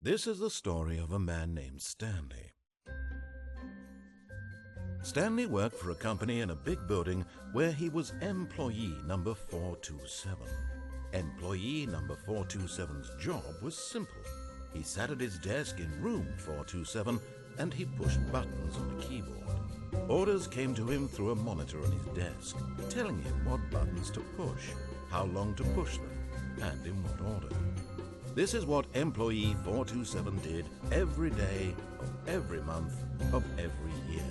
This is the story of a man named Stanley. Stanley worked for a company in a big building where he was employee number 427. Employee number 427's job was simple. He sat at his desk in room 427 and he pushed buttons on a keyboard. Orders came to him through a monitor on his desk, telling him what buttons to push, how long to push them, and in what order. This is what employee 427 did every day of every month of every year.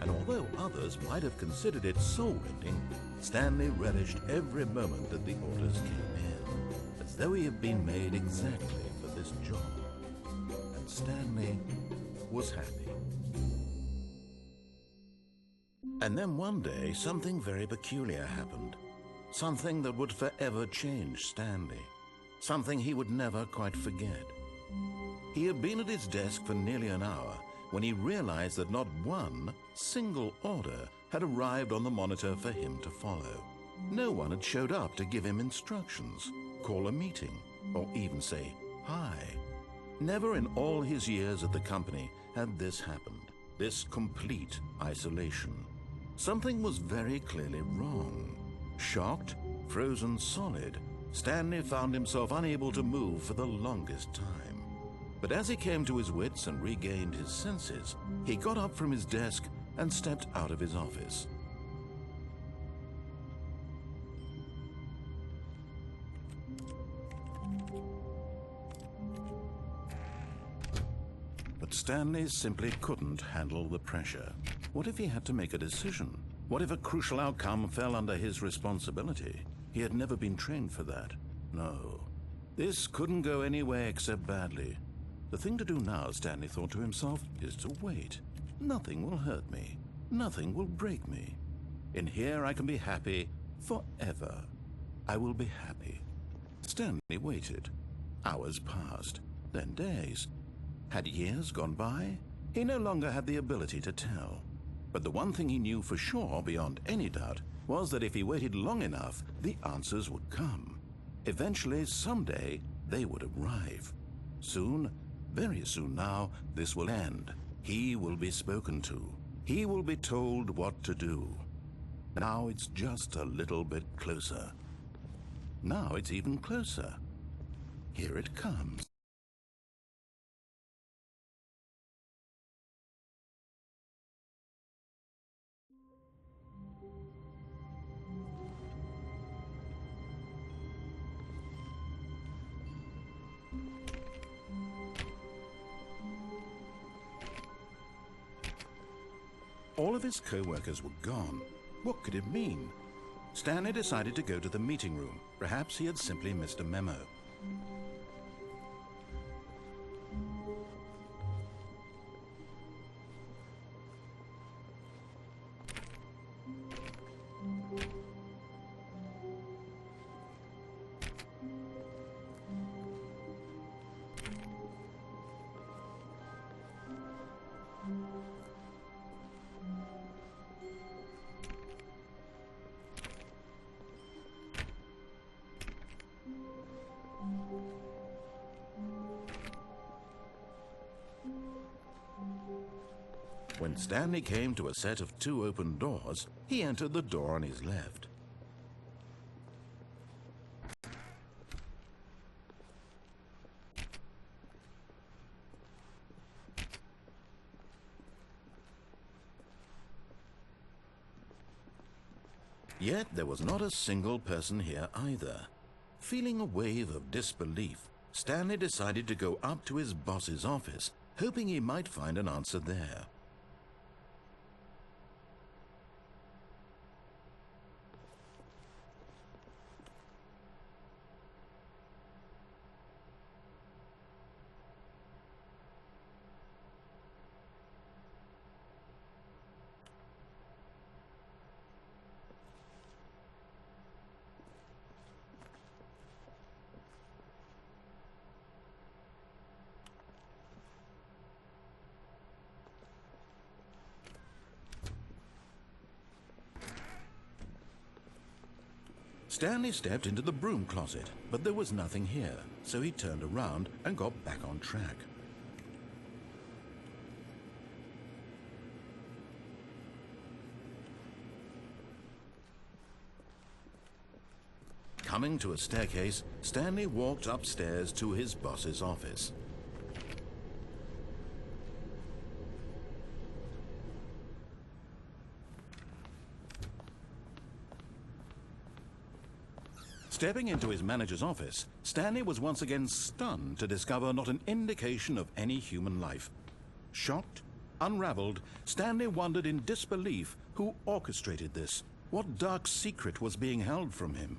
And although others might have considered it soul-rending, Stanley relished every moment that the orders came in, as though he had been made exactly for this job. And Stanley was happy. And then one day, something very peculiar happened. Something that would forever change Stanley. Something he would never quite forget. He had been at his desk for nearly an hour when he realized that not one single order had arrived on the monitor for him to follow. No one had showed up to give him instructions, call a meeting, or even say hi. Never in all his years at the company had this happened, this complete isolation. Something was very clearly wrong. Shocked, frozen solid, Stanley found himself unable to move for the longest time. But as he came to his wits and regained his senses, he got up from his desk and stepped out of his office. But Stanley simply couldn't handle the pressure. What if he had to make a decision? What if a crucial outcome fell under his responsibility? He had never been trained for that. No. This couldn't go anywhere except badly. The thing to do now, Stanley thought to himself, is to wait. Nothing will hurt me. Nothing will break me. In here I can be happy forever. I will be happy. Stanley waited. Hours passed, then days. Had years gone by? He no longer had the ability to tell. But the one thing he knew for sure, beyond any doubt, was that if he waited long enough, the answers would come. Eventually, someday, they would arrive. Soon, very soon now, this will end. He will be spoken to. He will be told what to do. Now it's just a little bit closer. Now it's even closer. Here it comes. All of his co-workers were gone. What could it mean? Stanley decided to go to the meeting room. Perhaps he had simply missed a memo. When Stanley came to a set of 2 open doors, he entered the door on his left. Yet there was not a single person here either. Feeling a wave of disbelief, Stanley decided to go up to his boss's office, hoping he might find an answer there. Stanley stepped into the broom closet, but there was nothing here, so he turned around and got back on track. Coming to a staircase, Stanley walked upstairs to his boss's office. Stepping into his manager's office, Stanley was once again stunned to discover not an indication of any human life. Shocked, unraveled, Stanley wondered in disbelief who orchestrated this. What dark secret was being held from him?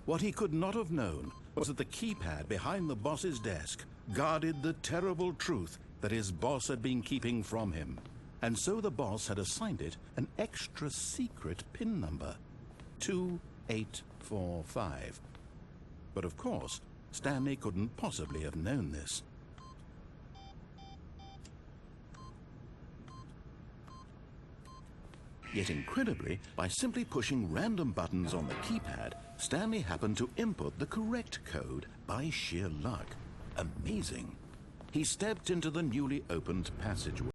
What he could not have known was that the keypad behind the boss's desk guarded the terrible truth that his boss had been keeping from him. And so the boss had assigned it an extra secret PIN number, 2845. But of course, Stanley couldn't possibly have known this. Yet incredibly, by simply pushing random buttons on the keypad, Stanley happened to input the correct code by sheer luck. Amazing. He stepped into the newly opened passageway.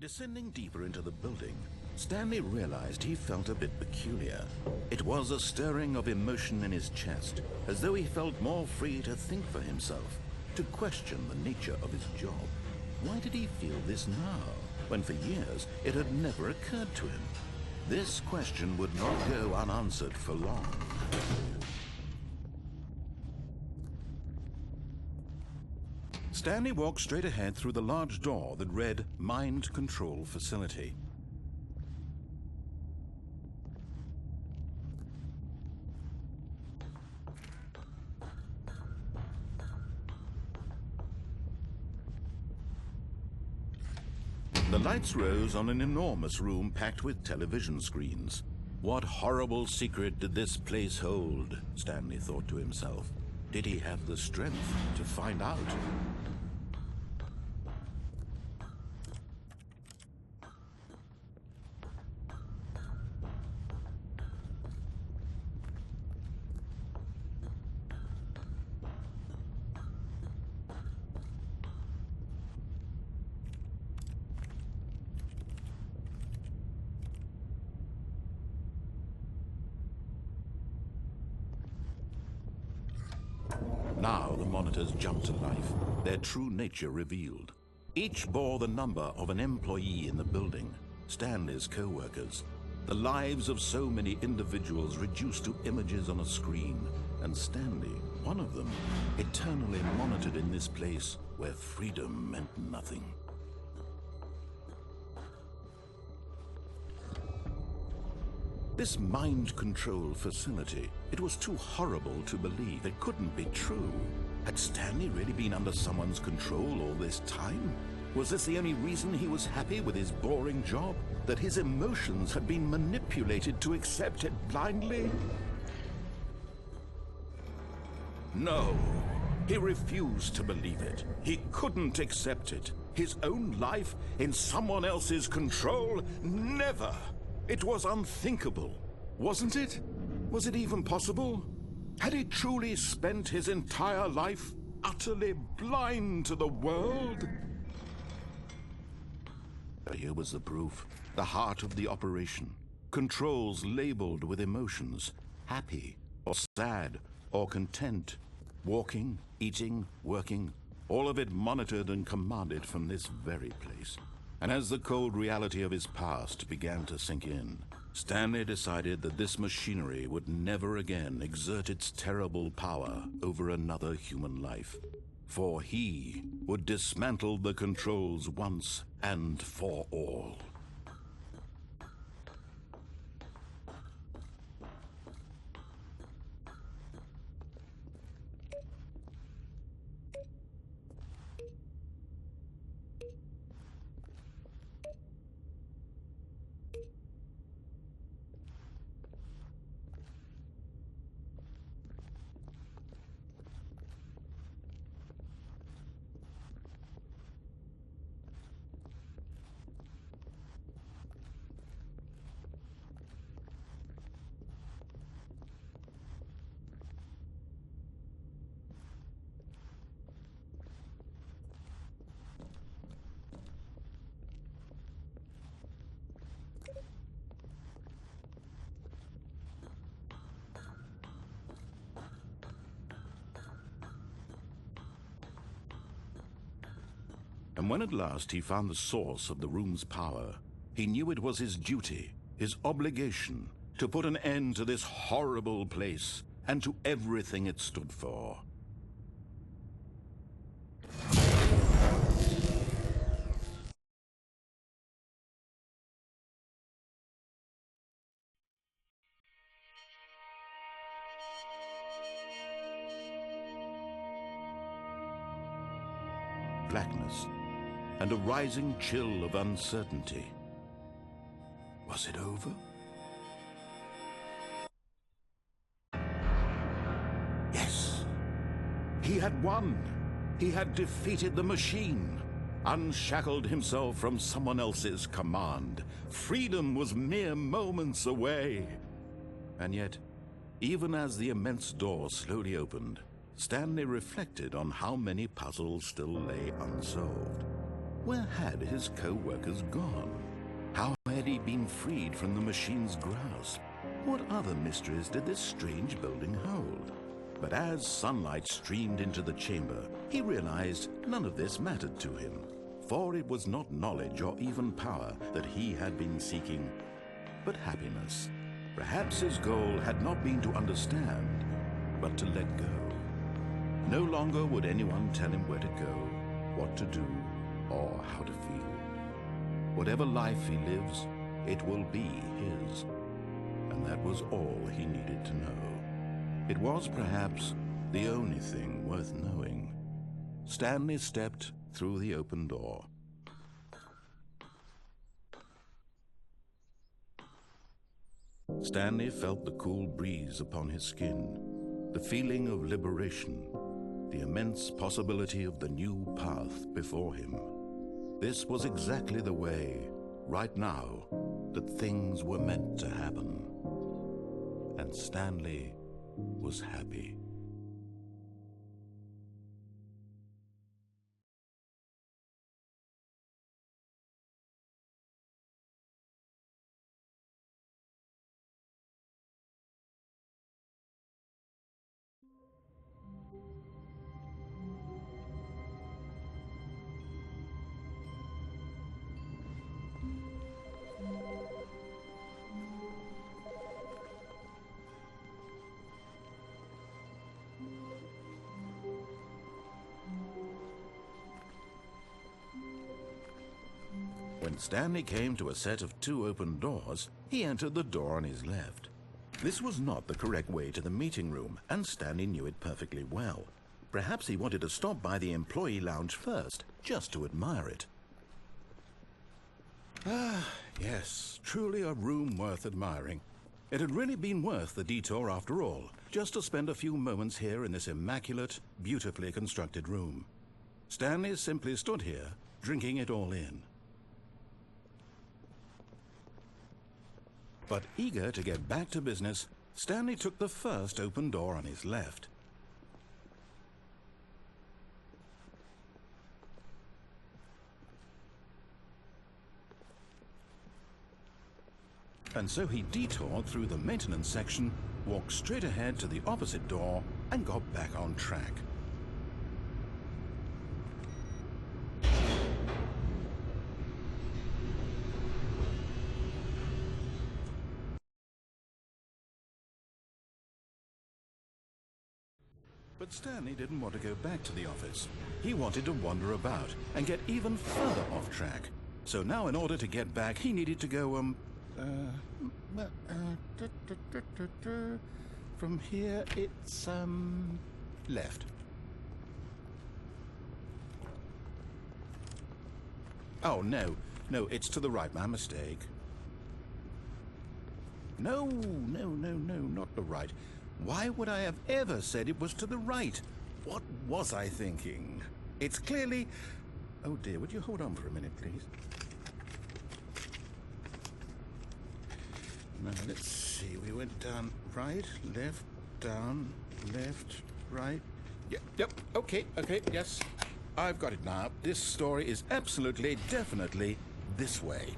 Descending deeper into the building, Stanley realized he felt a bit peculiar. It was a stirring of emotion in his chest, as though he felt more free to think for himself, to question the nature of his job. Why did he feel this now, when for years it had never occurred to him? This question would not go unanswered for long. Stanley walked straight ahead through the large door that read Mind Control Facility. The lights rose on an enormous room packed with television screens. What horrible secret did this place hold? Stanley thought to himself. Did he have the strength to find out? Now the monitors jumped to life, their true nature revealed. Each bore the number of an employee in the building, Stanley's co-workers. The lives of so many individuals reduced to images on a screen, and Stanley, one of them, eternally monitored in this place where freedom meant nothing. This mind control facility, it was too horrible to believe. It couldn't be true. Had Stanley really been under someone's control all this time? Was this the only reason he was happy with his boring job? That his emotions had been manipulated to accept it blindly? No, he refused to believe it. He couldn't accept it. His own life in someone else's control? Never! It was unthinkable, wasn't it? Was it even possible? Had he truly spent his entire life utterly blind to the world? Here was the proof. The heart of the operation. Controls labeled with emotions. Happy, or sad, or content. Walking, eating, working. All of it monitored and commanded from this very place. And as the cold reality of his past began to sink in, Stanley decided that this machinery would never again exert its terrible power over another human life. For he would dismantle the controls once and for all. And when at last he found the source of the room's power, he knew it was his duty, his obligation, to put an end to this horrible place and to everything it stood for. Blackness and a rising chill of uncertainty. Was it over? Yes. He had won. He had defeated the machine, unshackled himself from someone else's command. Freedom was mere moments away. And yet, even as the immense door slowly opened, Stanley reflected on how many puzzles still lay unsolved. Where had his co-workers gone? How had he been freed from the machine's grasp? What other mysteries did this strange building hold? But as sunlight streamed into the chamber, he realized none of this mattered to him, for it was not knowledge or even power that he had been seeking, but happiness. Perhaps his goal had not been to understand, but to let go. No longer would anyone tell him where to go, what to do, or how to feel. Whatever life he lives, it will be his. And that was all he needed to know. It was perhaps the only thing worth knowing. Stanley stepped through the open door. Stanley felt the cool breeze upon his skin, the feeling of liberation, the immense possibility of the new path before him. This was exactly the way, right now, that things were meant to happen. And Stanley was happy. When Stanley came to a set of 2 open doors, he entered the door on his left. This was not the correct way to the meeting room, and Stanley knew it perfectly well. Perhaps he wanted to stop by the employee lounge first, just to admire it. Ah, yes, truly a room worth admiring. It had really been worth the detour after all, just to spend a few moments here in this immaculate, beautifully constructed room. Stanley simply stood here, drinking it all in. But eager to get back to business, Stanley took the first open door on his left. And so he detoured through the maintenance section, walked straight ahead to the opposite door, and got back on track. But Stanley didn't want to go back to the office. He wanted to wander about and get even further off track. So now in order to get back, he needed to go, from here it's, left. Oh, no, it's to the right, my mistake. No, not the right. Why would I have ever said it was to the right? What was I thinking? It's clearly... Oh dear, would you hold on for a minute, please? Now, let's see. We went down right, left, down, left, right. Yep, okay, yes. I've got it now. This story is absolutely, definitely this way.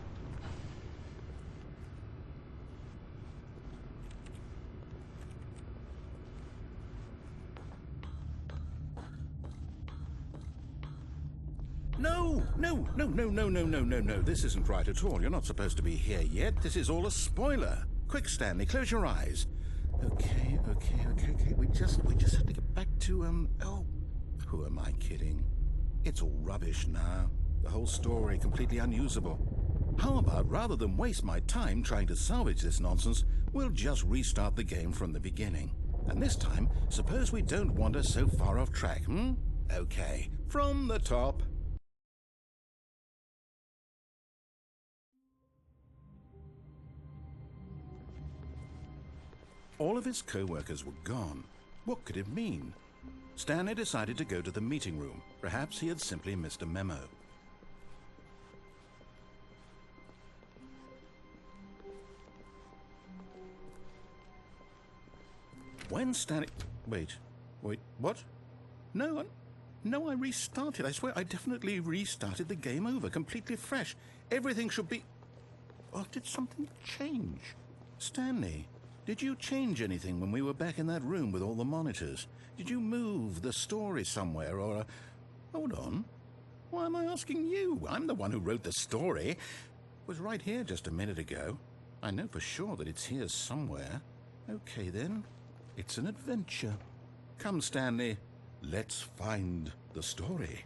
No! No, no, no, no, no, no, no, no. This isn't right at all. You're not supposed to be here yet. This is all a spoiler. Quick, Stanley, close your eyes. Okay. We just have to get back to, oh, who am I kidding? It's all rubbish now. The whole story completely unusable. How about, rather than waste my time trying to salvage this nonsense, we'll just restart the game from the beginning. And this time, suppose we don't wander so far off track, Okay, from the top. All of his co-workers were gone. What could it mean? Stanley decided to go to the meeting room. Perhaps he had simply missed a memo. When Stanley... Wait, what? No, I restarted. I swear I definitely restarted the game over, completely fresh. Everything should be... Oh, did something change? Stanley, did you change anything when we were back in that room with all the monitors? Did you move the story somewhere or... Hold on. Why am I asking you? I'm the one who wrote the story. It was right here just a minute ago. I know for sure that it's here somewhere. Okay, then. It's an adventure. Come, Stanley. Let's find the story.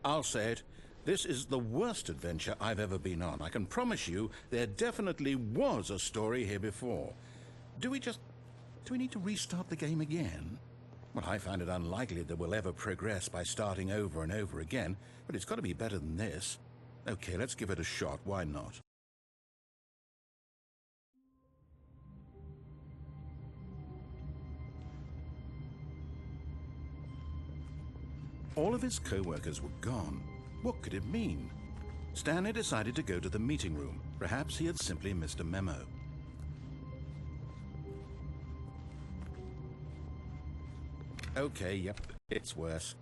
I'll say it. This is the worst adventure I've ever been on. I can promise you there definitely was a story here before. Do we need to restart the game again? Well, I find it unlikely that we'll ever progress by starting over and over again, but it's got to be better than this. Okay, let's give it a shot. Why not? All of his co-workers were gone. What could it mean? Stanley decided to go to the meeting room. Perhaps he had simply missed a memo. Okay, yep, it's worse.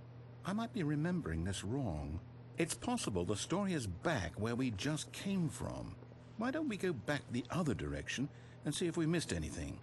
I might be remembering this wrong. It's possible the story is back where we just came from. Why don't we go back the other direction and see if we missed anything?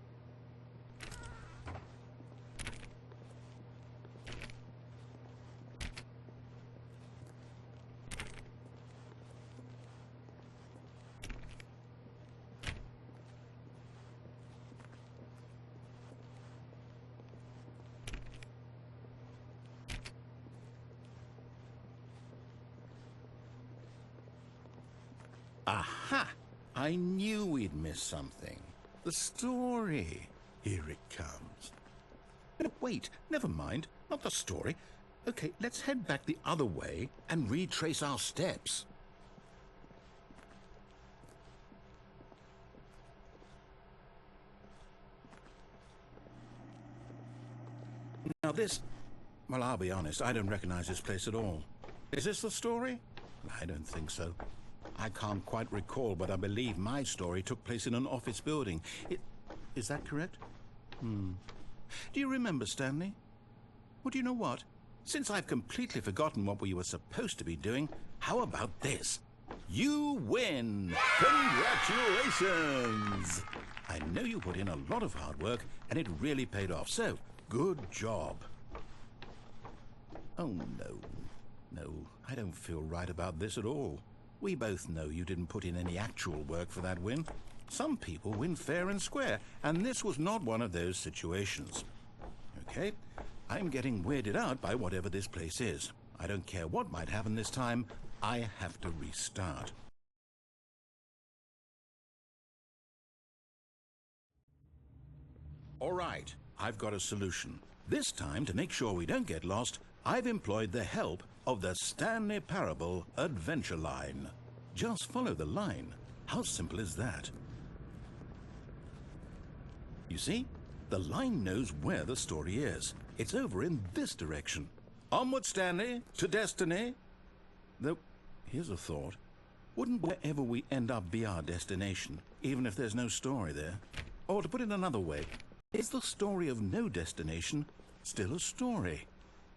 Aha! I knew we'd miss something. The story. Here it comes. No, wait, never mind. Not the story. Okay, let's head back the other way and retrace our steps. Now this... Well, I'll be honest, I don't recognize this place at all. Is this the story? I don't think so. I can't quite recall, but I believe my story took place in an office building. Is that correct? Do you remember, Stanley? Well, do you know what? Since I've completely forgotten what we were supposed to be doing, how about this? You win! Congratulations! I know you put in a lot of hard work, and it really paid off, so good job. Oh, no. No, I don't feel right about this at all. We both know you didn't put in any actual work for that win. Some people win fair and square, and this was not one of those situations. Okay, I'm getting weirded out by whatever this place is. I don't care what might happen this time, I have to restart. All right, I've got a solution. This time, to make sure we don't get lost, I've employed the help of the Stanley Parable Adventure Line. Just follow the line. How simple is that? You see, the line knows where the story is. It's over in this direction. Onward, Stanley, to destiny. Though, here's a thought. Wouldn't wherever we end up be our destination, even if there's no story there? Or to put it another way, is the story of no destination still a story?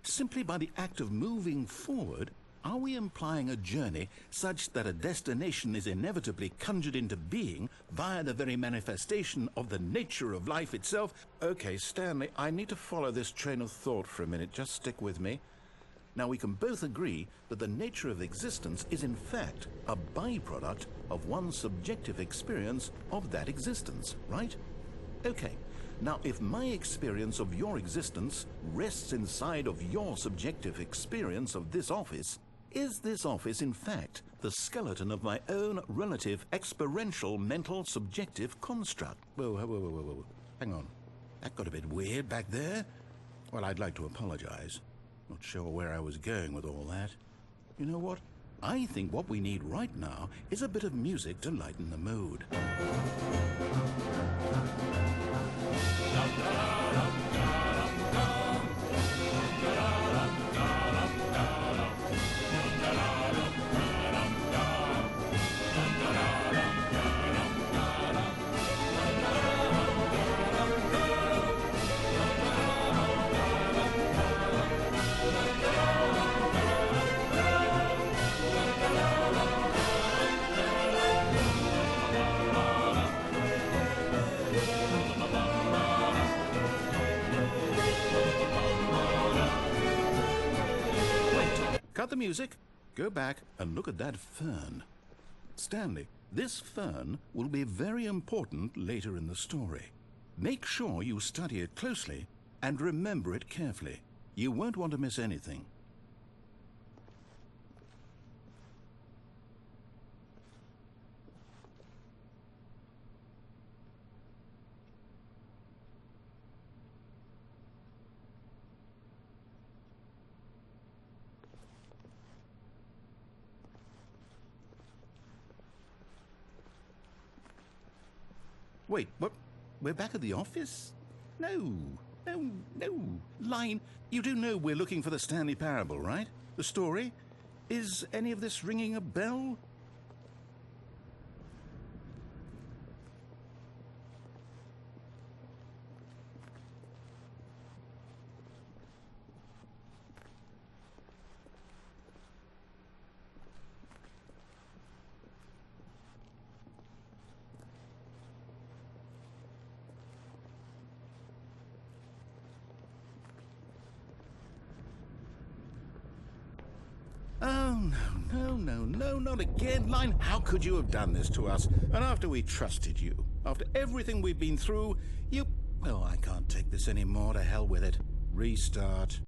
Simply by the act of moving forward, are we implying a journey such that a destination is inevitably conjured into being via the very manifestation of the nature of life itself? Okay, Stanley, I need to follow this train of thought for a minute. Just stick with me. Now, we can both agree that the nature of existence is in fact a byproduct of one's subjective experience of that existence, right? Okay. Now, if my experience of your existence rests inside of your subjective experience of this office, is this office, in fact, the skeleton of my own relative experiential mental subjective construct? Whoa. Hang on. That got a bit weird back there. Well, I'd like to apologize. Not sure where I was going with all that. You know what? I think what we need right now is a bit of music to lighten the mood. Cut the music, go back and look at that fern. Stanley, this fern will be very important later in the story. Make sure you study it closely and remember it carefully. You won't want to miss anything. Wait, what? We're back at the office? No. Line, you do know we're looking for the Stanley Parable, right? The story? Is any of this ringing a bell? Oh, no, not again, Line. How could you have done this to us? And after we trusted you, after everything we've been through, you... Well, I can't take this anymore. To hell with it. Restart.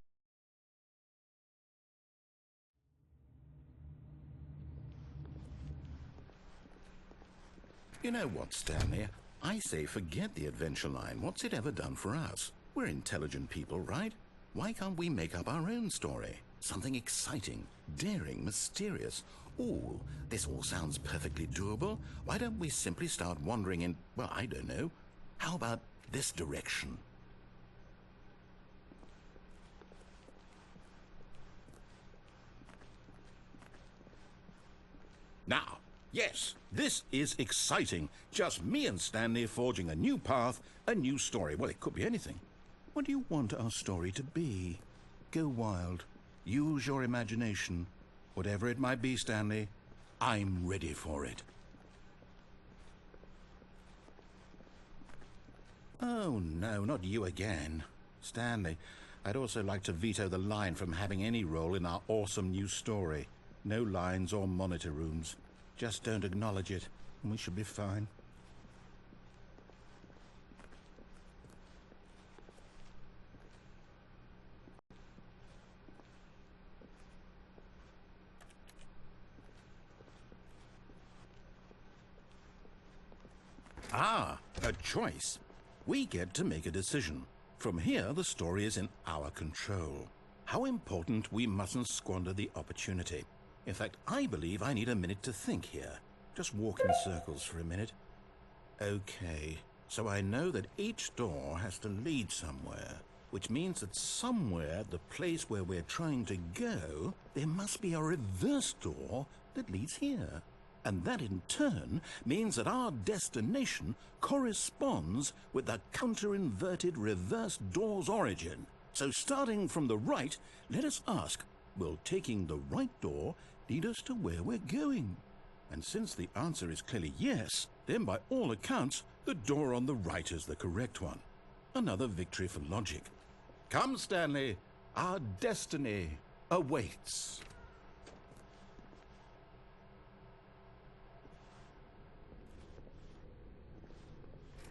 You know what, Stanley? I say forget the adventure line. What's it ever done for us? We're intelligent people, right? Why can't we make up our own story? Something exciting, daring, mysterious. Ooh, this all sounds perfectly doable. Why don't we simply start wandering in, well, I don't know. How about this direction? Now, yes, this is exciting. Just me and Stanley forging a new path, a new story. Well, it could be anything. What do you want our story to be? Go wild. Use your imagination. Whatever it might be, Stanley, I'm ready for it. Oh, no, not you again. Stanley, I'd also like to veto the line from having any role in our awesome new story. No lines or monitor rooms. Just don't acknowledge it, and we should be fine. Ah, a choice. We get to make a decision. From here, the story is in our control. How important we mustn't squander the opportunity. In fact, I believe I need a minute to think here. Just walk in circles for a minute. Okay, so I know that each door has to lead somewhere. which means that somewhere at the place where we're trying to go, there must be a reverse door that leads here. And that in turn means that our destination corresponds with the counter-inverted reverse door's origin. So starting from the right, let us ask, will taking the right door lead us to where we're going? And since the answer is clearly yes, then by all accounts, the door on the right is the correct one. Another victory for logic. Come, Stanley, our destiny awaits.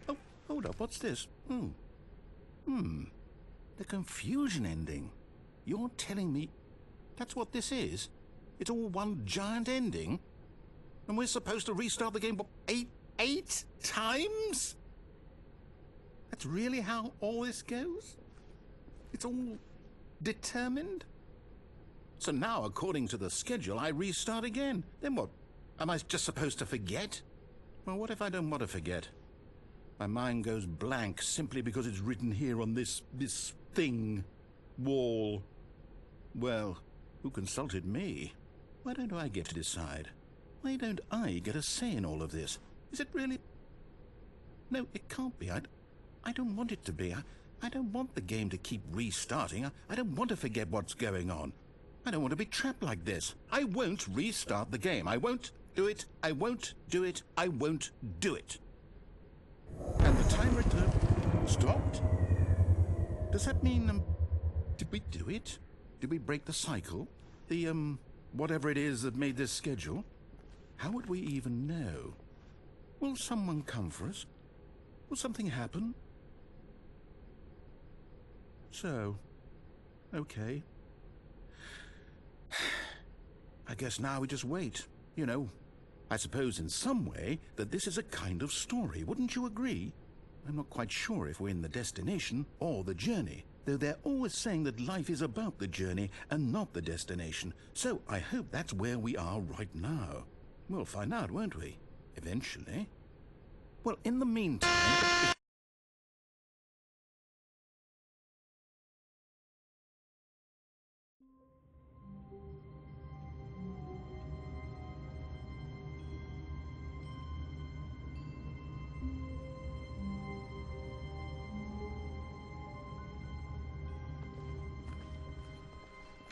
Oh, hold up, what's this? The confusion ending. You're telling me that's what this is? It's all one giant ending? And we're supposed to restart the game, what, eight times? That's really how all this goes? It's all determined? So now, according to the schedule, I restart again. Then what? Am I just supposed to forget? Well, what if I don't want to forget? My mind goes blank simply because it's written here on this thing, wall. Well, who consulted me? Why don't I get to decide? Why don't I get a say in all of this? Is it really? No, it can't be. I don't want it to be. I don't want the game to keep restarting. I don't want to forget what's going on. I don't want to be trapped like this. I won't restart the game. I won't do it. I won't do it. I won't do it. And the timer stopped? Does that mean, did we do it? Did we break the cycle? The, whatever it is that made this schedule? How would we even know? Will someone come for us? Will something happen? So, okay. I guess now we just wait. You know, I suppose in some way that this is a kind of story, wouldn't you agree? I'm not quite sure if we're in the destination or the journey, though they're always saying that life is about the journey and not the destination, so I hope that's where we are right now. We'll find out, won't we? Eventually. Well, in the meantime...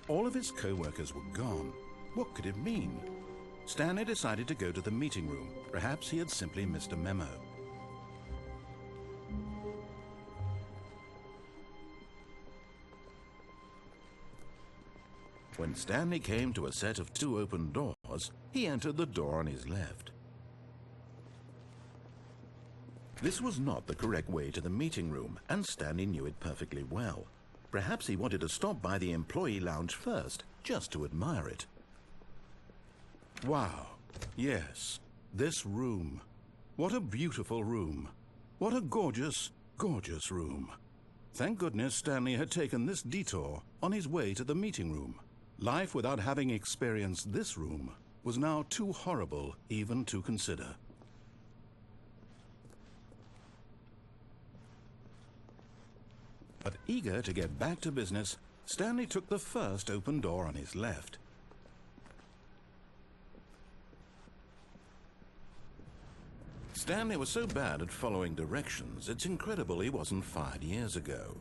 All of his co-workers were gone. What could it mean? Stanley decided to go to the meeting room. Perhaps he had simply missed a memo. When Stanley came to a set of 2 open doors, he entered the door on his left. This was not the correct way to the meeting room, and Stanley knew it perfectly well. Perhaps he wanted to stop by the employee lounge first, just to admire it. Wow, yes, this room. What a beautiful room. What a gorgeous, gorgeous room. Thank goodness Stanley had taken this detour on his way to the meeting room. Life without having experienced this room was now too horrible even to consider. But eager to get back to business, Stanley took the first open door on his left. Stanley was so bad at following directions, it's incredible he wasn't fired years ago.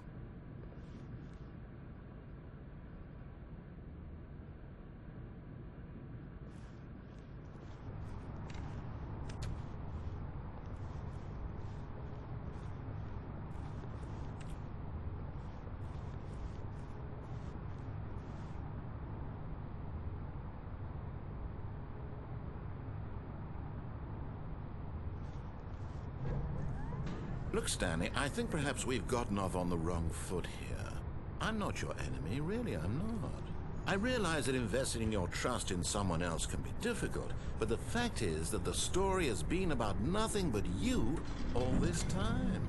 Look, Stanley, I think perhaps we've gotten off on the wrong foot here. I'm not your enemy, really, I'm not. I realize that investing your trust in someone else can be difficult, but the fact is that the story has been about nothing but you all this time.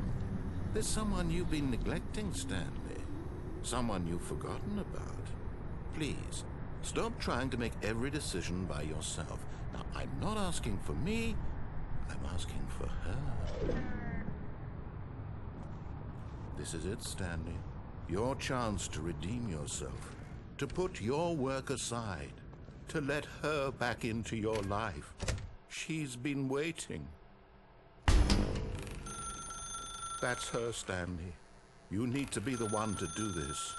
There's someone you've been neglecting, Stanley. Someone you've forgotten about. Please, stop trying to make every decision by yourself. Now, I'm not asking for me, I'm asking for her. This is it, Stanley. Your chance to redeem yourself, to put your work aside, to let her back into your life. She's been waiting. That's her, Stanley. You need to be the one to do this.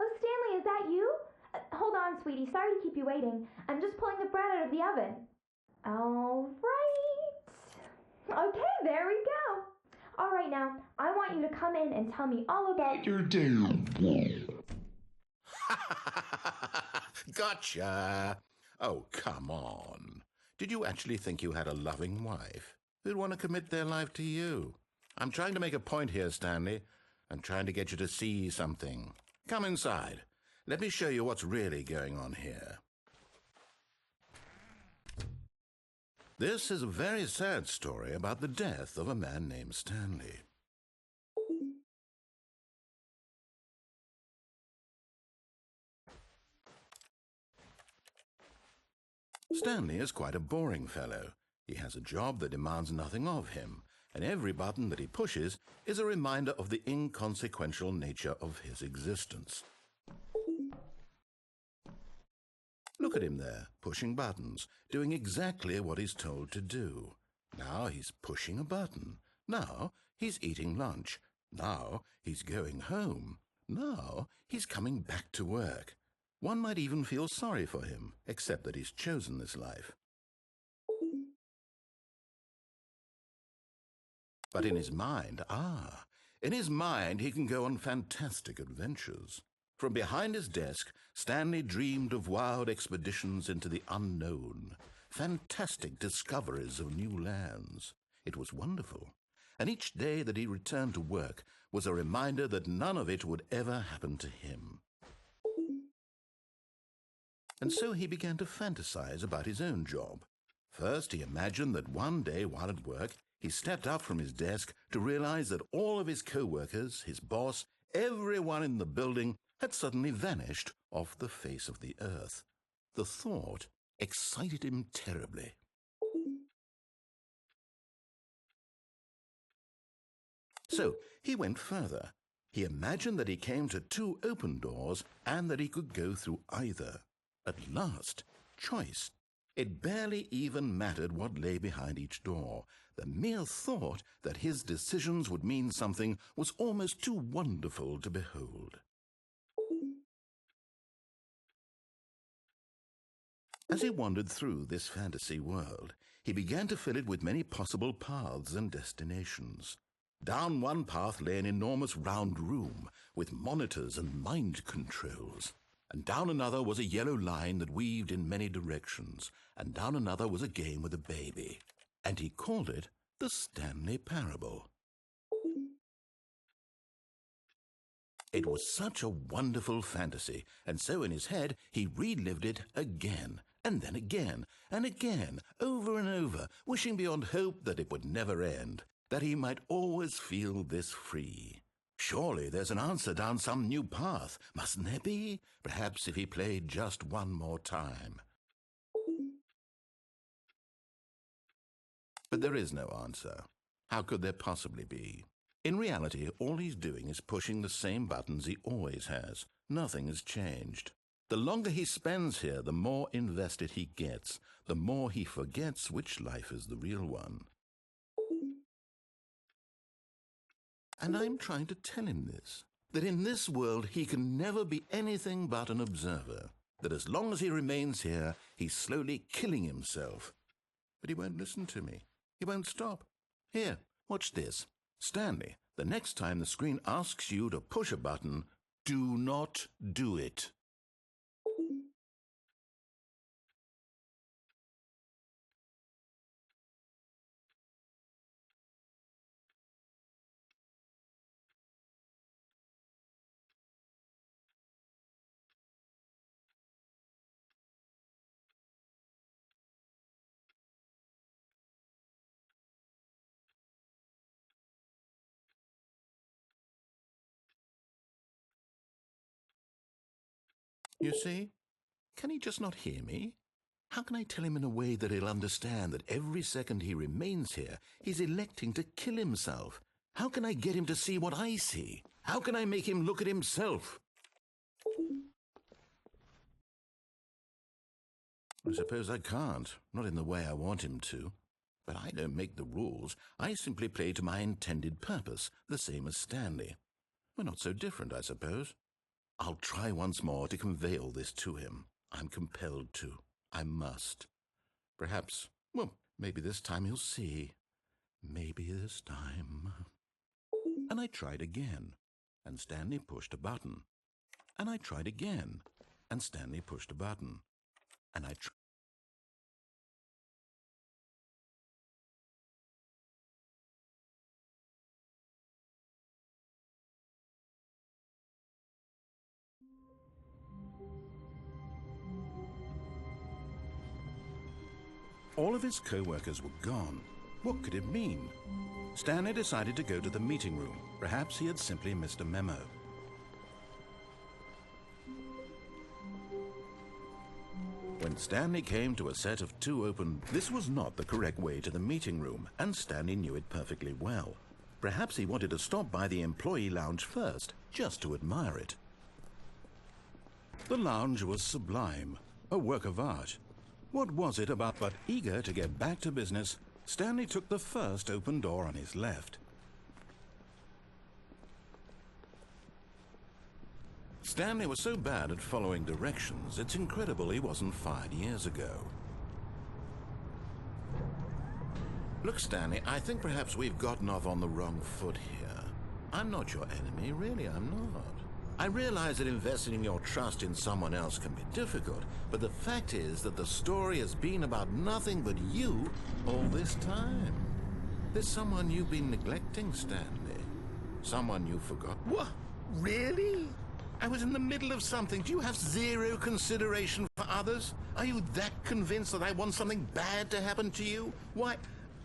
Oh, Stanley, is that you? Hold on, sweetie. Sorry to keep you waiting. I'm just pulling the bread out of the oven. All right. Okay, there we go. All right, now, I want you to come in and tell me all about your day. Gotcha! Oh, come on. Did you actually think you had a loving wife who'd want to commit their life to you? I'm trying to make a point here, Stanley. I'm trying to get you to see something. Come inside. Let me show you what's really going on here. This is a very sad story about the death of a man named Stanley. Stanley is quite a boring fellow. He has a job that demands nothing of him, and every button that he pushes is a reminder of the inconsequential nature of his existence. Look at him there, pushing buttons, doing exactly what he's told to do. Now he's pushing a button. Now he's eating lunch. Now he's going home. Now he's coming back to work. One might even feel sorry for him, except that he's chosen this life. But in his mind, in his mind he can go on fantastic adventures. From behind his desk, Stanley dreamed of wild expeditions into the unknown, fantastic discoveries of new lands. It was wonderful, and each day that he returned to work was a reminder that none of it would ever happen to him. And so he began to fantasize about his own job. First, he imagined that one day while at work, he stepped up from his desk to realize that all of his co-workers, his boss, everyone in the building had suddenly vanished off the face of the earth. The thought excited him terribly. So he went further. He imagined that he came to two open doors and that he could go through either. At last, choice. It barely even mattered what lay behind each door. The mere thought that his decisions would mean something was almost too wonderful to behold. As he wandered through this fantasy world, he began to fill it with many possible paths and destinations. Down one path lay an enormous round room with monitors and mind controls. And down another was a yellow line that weaved in many directions, and down another was a game with a baby. And he called it the Stanley Parable. It was such a wonderful fantasy, and so in his head he relived it again, and then again, and again, over and over, wishing beyond hope that it would never end, that he might always feel this free. Surely there's an answer down some new path, mustn't there be? Perhaps if he played just one more time. But there is no answer. How could there possibly be? In reality, all he's doing is pushing the same buttons he always has. Nothing has changed. The longer he spends here, the more invested he gets, the more he forgets which life is the real one. And I'm trying to tell him this, that in this world he can never be anything but an observer, that as long as he remains here, he's slowly killing himself. But he won't listen to me. He won't stop. Here, watch this. Stanley, the next time the screen asks you to push a button, do not do it. You see? Can he just not hear me? How can I tell him in a way that he'll understand that every second he remains here, he's electing to kill himself? How can I get him to see what I see? How can I make him look at himself? I suppose I can't, not in the way I want him to. But I don't make the rules. I simply play to my intended purpose, the same as Stanley. We're not so different, I suppose. I'll try once more to convey all this to him. I'm compelled to. I must. Perhaps, well, maybe this time he'll see. Maybe this time. And I tried again, and Stanley pushed a button. And I tried again, and Stanley pushed a button. And I tried. All of his co-workers were gone. What could it mean? Stanley decided to go to the meeting room. Perhaps he had simply missed a memo. When Stanley came to a set of 2 open, this was not the correct way to the meeting room, and Stanley knew it perfectly well. Perhaps he wanted to stop by the employee lounge first, just to admire it. The lounge was sublime, a work of art. What was it about? But eager to get back to business, Stanley took the first open door on his left. Stanley was so bad at following directions, it's incredible he wasn't fired years ago. Look, Stanley, I think perhaps we've gotten off on the wrong foot here. I'm not your enemy, really, I'm not. I realize that investing your trust in someone else can be difficult, but the fact is that the story has been about nothing but you all this time. There's someone you've been neglecting, Stanley. Someone you forgot. What? Really? I was in the middle of something. Do you have zero consideration for others? Are you that convinced that I want something bad to happen to you? Why,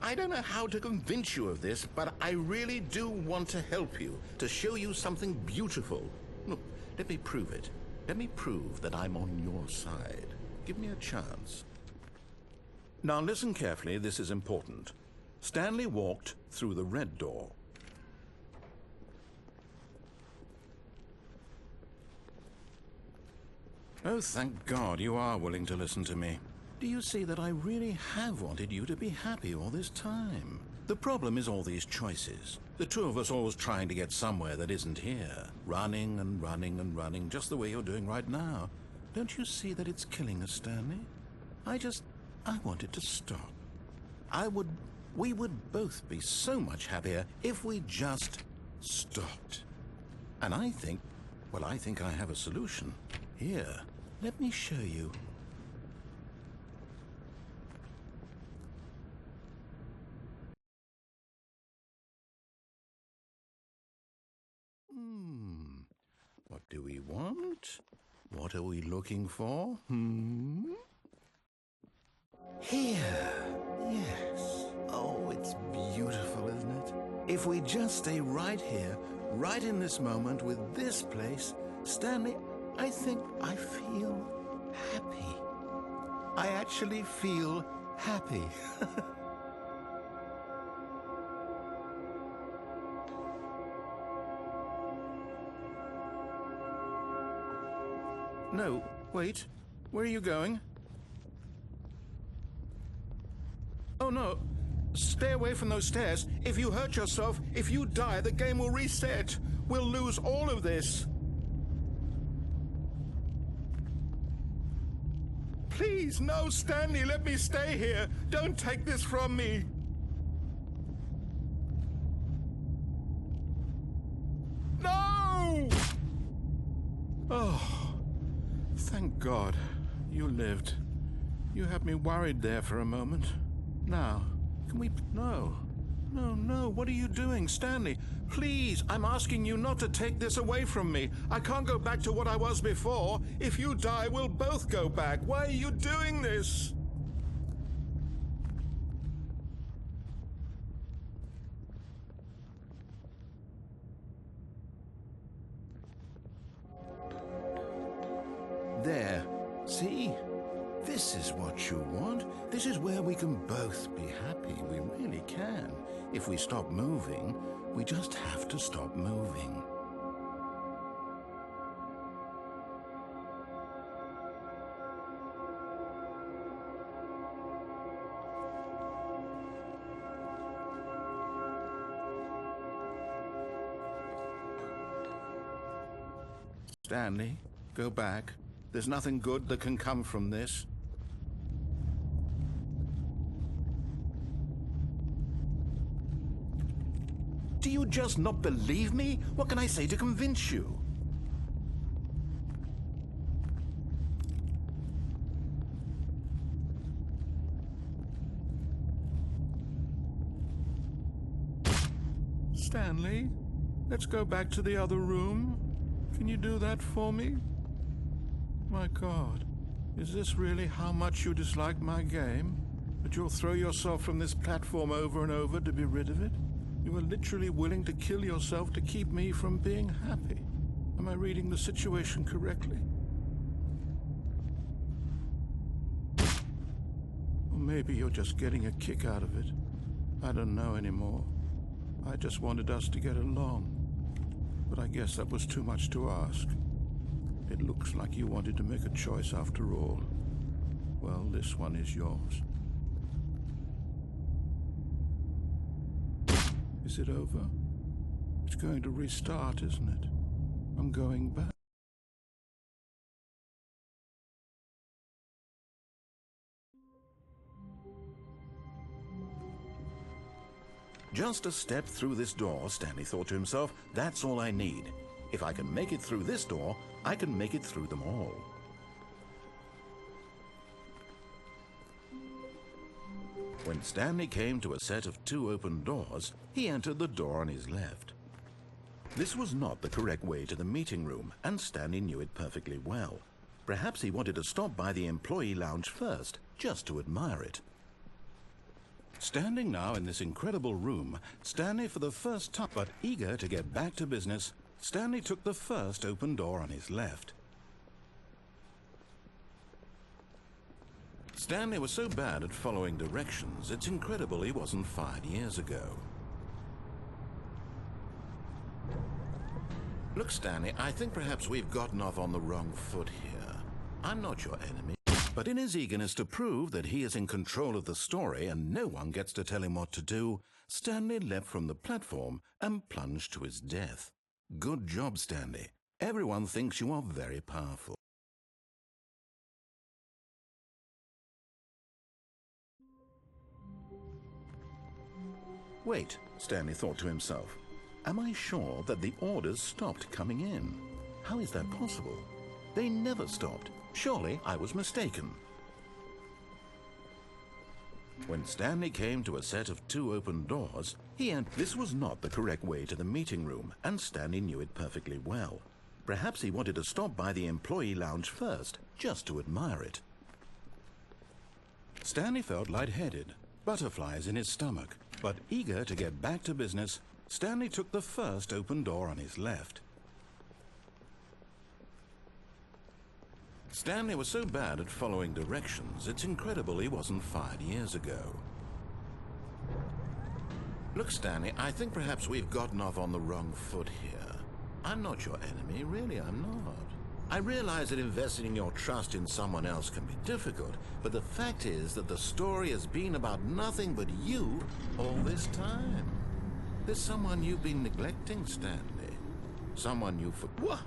I don't know how to convince you of this, but I really do want to help you, to show you something beautiful. Look, let me prove it. Let me prove that I'm on your side. Give me a chance. Now listen carefully, this is important. Stanley walked through the red door. Oh, thank God you are willing to listen to me. Do you see that I really have wanted you to be happy all this time? The problem is all these choices. The 2 of us always trying to get somewhere that isn't here. Running and running and running, just the way you're doing right now. Don't you see that it's killing us, Stanley? I want it to stop. We would both be so much happier if we just stopped. And I think I have a solution. Here, let me show you. What do we want? What are we looking for? Here. Yes. Oh, it's beautiful, isn't it? If we just stay right here, right in this moment with this place, Stanley, I think I feel happy. I actually feel happy. No, wait. Where are you going? Oh, no. Stay away from those stairs. If you hurt yourself, if you die, the game will reset. We'll lose all of this. Please, no, Stanley, let me stay here. Don't take this from me. No! Oh. Thank God, you lived. You had me worried there for a moment. Now, can we... No, what are you doing, Stanley? Please, I'm asking you not to take this away from me. I can't go back to what I was before. If you die, we'll both go back. Why are you doing this? There. See? This is what you want. This is where we can both be happy. We really can. If we stop moving, we just have to stop moving. Stanley, go back. There's nothing good that can come from this. Do you just not believe me? What can I say to convince you? Stanley, let's go back to the other room. Can you do that for me? My God, is this really how much you dislike my game? That you'll throw yourself from this platform over and over to be rid of it? You are literally willing to kill yourself to keep me from being happy. Am I reading the situation correctly? Or maybe you're just getting a kick out of it. I don't know anymore. I just wanted us to get along. But I guess that was too much to ask. It looks like you wanted to make a choice after all. Well, this one is yours. Is it over? It's going to restart, isn't it? I'm going back. Just a step through this door, Stanley thought to himself. That's all I need. If I can make it through this door, I can make it through them all. When Stanley came to a set of 2 open doors, he entered the door on his left. This was not the correct way to the meeting room, and Stanley knew it perfectly well. Perhaps he wanted to stop by the employee lounge first, just to admire it. Standing now in this incredible room, Stanley for the first time, but eager to get back to business, Stanley took the first open door on his left. Stanley was so bad at following directions, it's incredible he wasn't fired years ago. Look, Stanley, I think perhaps we've gotten off on the wrong foot here. I'm not your enemy. But in his eagerness to prove that he is in control of the story and no one gets to tell him what to do, Stanley leapt from the platform and plunged to his death. Good job, Stanley. Everyone thinks you are very powerful. Wait, Stanley thought to himself. Am I sure that the orders stopped coming in? How is that possible? They never stopped. Surely I was mistaken. When Stanley came to a set of 2 open doors, this was not the correct way to the meeting room, and Stanley knew it perfectly well. Perhaps he wanted to stop by the employee lounge first, just to admire it. Stanley felt lightheaded, butterflies in his stomach, but eager to get back to business, Stanley took the first open door on his left. Stanley was so bad at following directions, it's incredible he wasn't fired years ago. Look, Stanley, I think perhaps we've gotten off on the wrong foot here. I'm not your enemy, really, I'm not. I realize that investing your trust in someone else can be difficult, but the fact is that the story has been about nothing but you all this time. There's someone you've been neglecting, Stanley. Someone you What?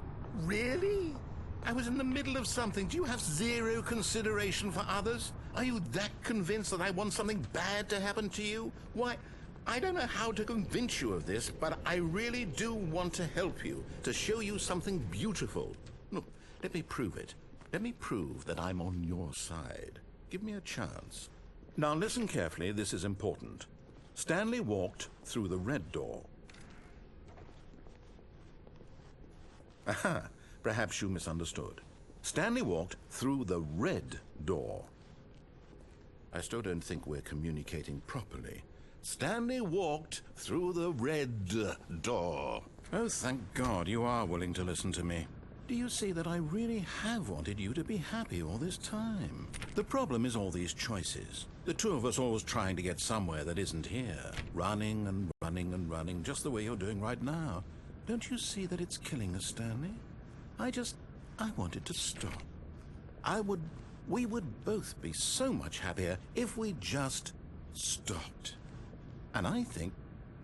Really? I was in the middle of something. Do you have zero consideration for others? Are you that convinced that I want something bad to happen to you? Why, I don't know how to convince you of this, but I really do want to help you, to show you something beautiful. Look, let me prove it. Let me prove that I'm on your side. Give me a chance. Now listen carefully, this is important. Stanley walked through the red door. Aha! Perhaps you misunderstood. Stanley walked through the red door. I still don't think we're communicating properly. Stanley walked through the red door. Oh, thank God you are willing to listen to me. Do you see that I really have wanted you to be happy all this time? The problem is all these choices. The two of us always trying to get somewhere that isn't here. Running and running and running, just the way you're doing right now. Don't you see that it's killing us, Stanley? I wanted to stop. We would both be so much happier if we just stopped. And I think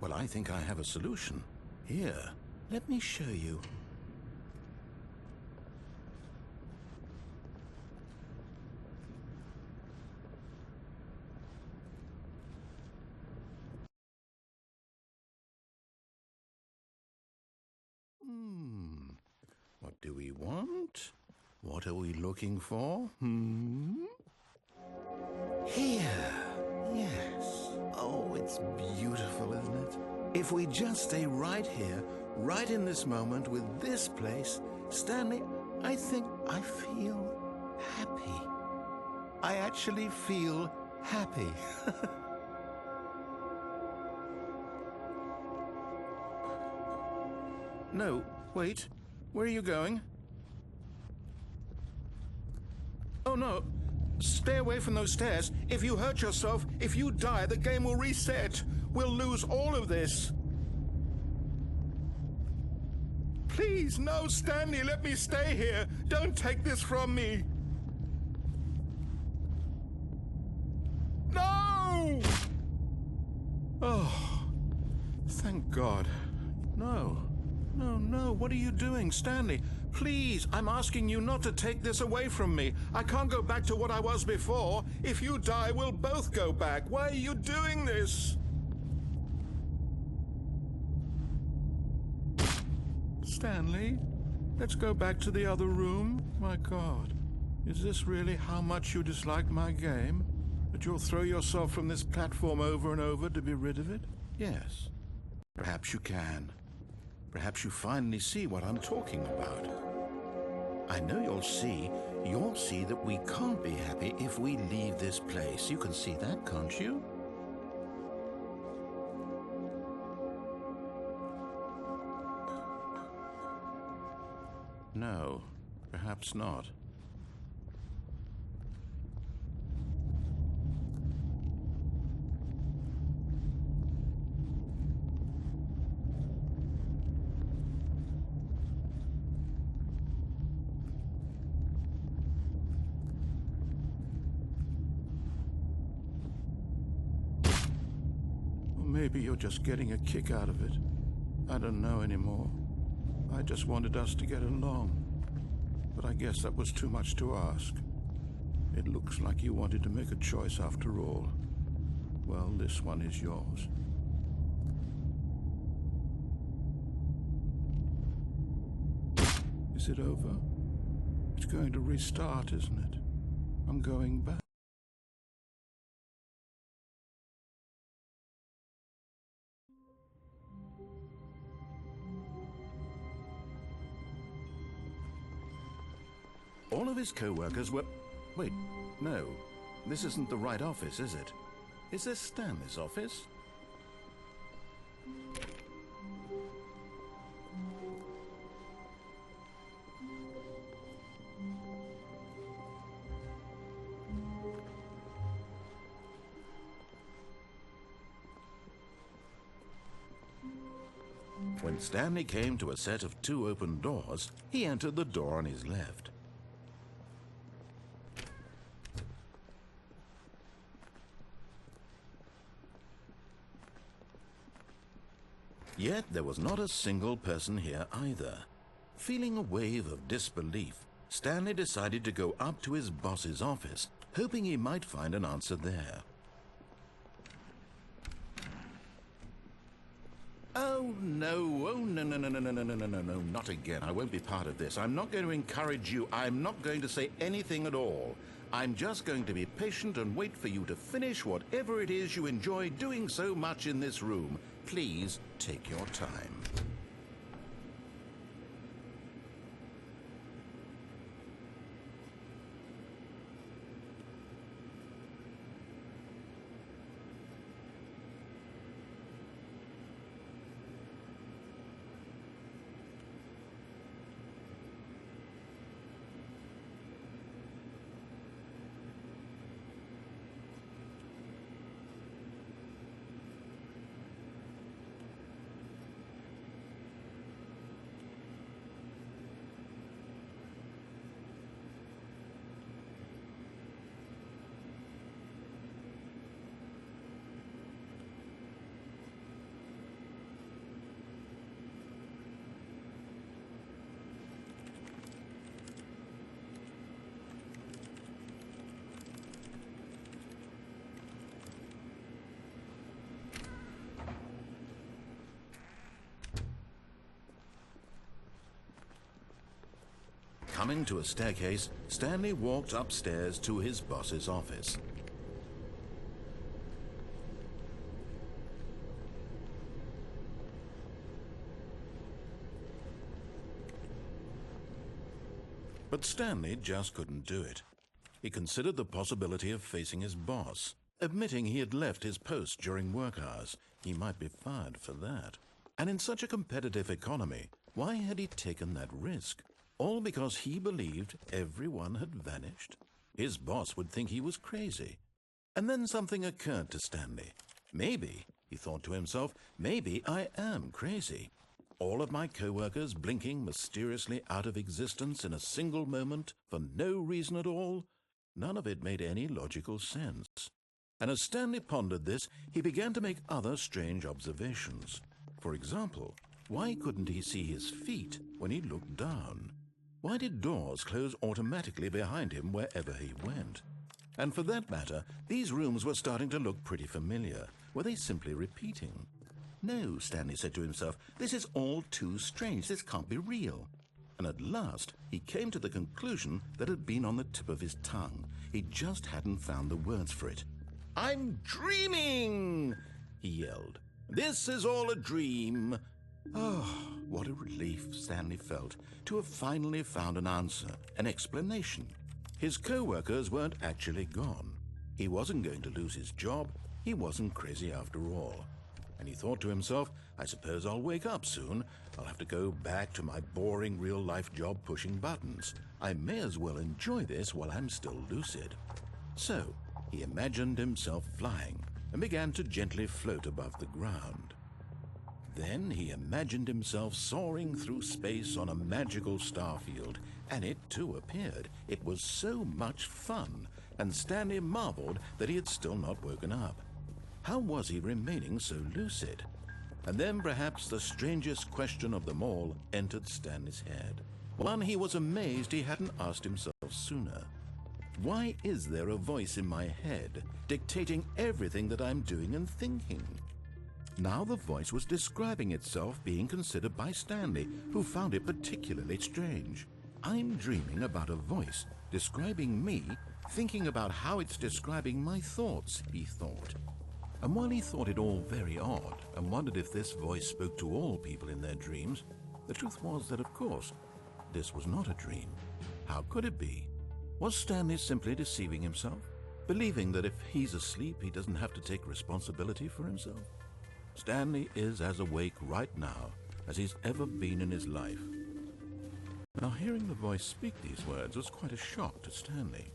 I have a solution. Here, let me show you. What do we want? What are we looking for? Here. Yes. Oh, it's beautiful, isn't it? If we just stay right here, right in this moment with this place, Stanley, I think I feel happy. I actually feel happy. No, wait. Where are you going? Oh, no. Stay away from those stairs. If you hurt yourself, if you die, the game will reset. We'll lose all of this. Please, no, Stanley, let me stay here. Don't take this from me. No! Oh, thank God. No. No, no, what are you doing, Stanley? Please, I'm asking you not to take this away from me. I can't go back to what I was before. If you die, we'll both go back. Why are you doing this? Stanley, let's go back to the other room. My God, is this really how much you dislike my game? That you'll throw yourself from this platform over and over to be rid of it? Yes, perhaps you can. Perhaps you finally see what I'm talking about. I know you'll see that we can't be happy if we leave this place. You can see that, can't you? No, perhaps not. Maybe you're just getting a kick out of it. I don't know anymore. I just wanted us to get along. But I guess that was too much to ask. It looks like you wanted to make a choice after all. Well, this one is yours. Is it over? It's going to restart, isn't it? I'm going back. All of his co-workers were... Wait, no. This isn't the right office, is it? Is this Stanley's office? When Stanley came to a set of 2 open doors, he entered the door on his left. Yet there was not a single person here either. Feeling a wave of disbelief, Stanley decided to go up to his boss's office, hoping he might find an answer there. Oh, no. Oh, no, no, no, no, no, no, no, no, no, no, not again. I won't be part of this. I'm not going to encourage you. I'm not going to say anything at all. I'm just going to be patient and wait for you to finish whatever it is you enjoy doing so much in this room. Please take your time. Coming to a staircase, Stanley walked upstairs to his boss's office. But Stanley just couldn't do it. He considered the possibility of facing his boss. Admitting he had left his post during work hours, he might be fired for that. And in such a competitive economy, why had he taken that risk? All because he believed everyone had vanished? His boss would think he was crazy. And then something occurred to Stanley. Maybe, he thought to himself, maybe I am crazy. All of my co-workers blinking mysteriously out of existence in a single moment for no reason at all? None of it made any logical sense. And as Stanley pondered this, he began to make other strange observations. For example, why couldn't he see his feet when he looked down? Why did doors close automatically behind him wherever he went? And for that matter, these rooms were starting to look pretty familiar. Were they simply repeating? No, Stanley said to himself, this is all too strange. This can't be real. And at last, he came to the conclusion that had been on the tip of his tongue. He just hadn't found the words for it. "I'm dreaming!" he yelled. "This is all a dream." Oh, what a relief Stanley felt to have finally found an answer, an explanation. His co-workers weren't actually gone. He wasn't going to lose his job. He wasn't crazy after all. And he thought to himself, I suppose I'll wake up soon. I'll have to go back to my boring real-life job pushing buttons. I may as well enjoy this while I'm still lucid. So he imagined himself flying and began to gently float above the ground. Then he imagined himself soaring through space on a magical starfield, and it too appeared. It was so much fun, and Stanley marveled that he had still not woken up. How was he remaining so lucid? And then perhaps the strangest question of them all entered Stanley's head. One he was amazed he hadn't asked himself sooner. Why is there a voice in my head dictating everything that I'm doing and thinking? Now the voice was describing itself being considered by Stanley, who found it particularly strange. I'm dreaming about a voice describing me, thinking about how it's describing my thoughts, he thought. And while he thought it all very odd and wondered if this voice spoke to all people in their dreams, the truth was that, of course, this was not a dream. How could it be? Was Stanley simply deceiving himself, believing that if he's asleep, he doesn't have to take responsibility for himself? Stanley is as awake right now as he's ever been in his life. Now, hearing the voice speak these words was quite a shock to Stanley.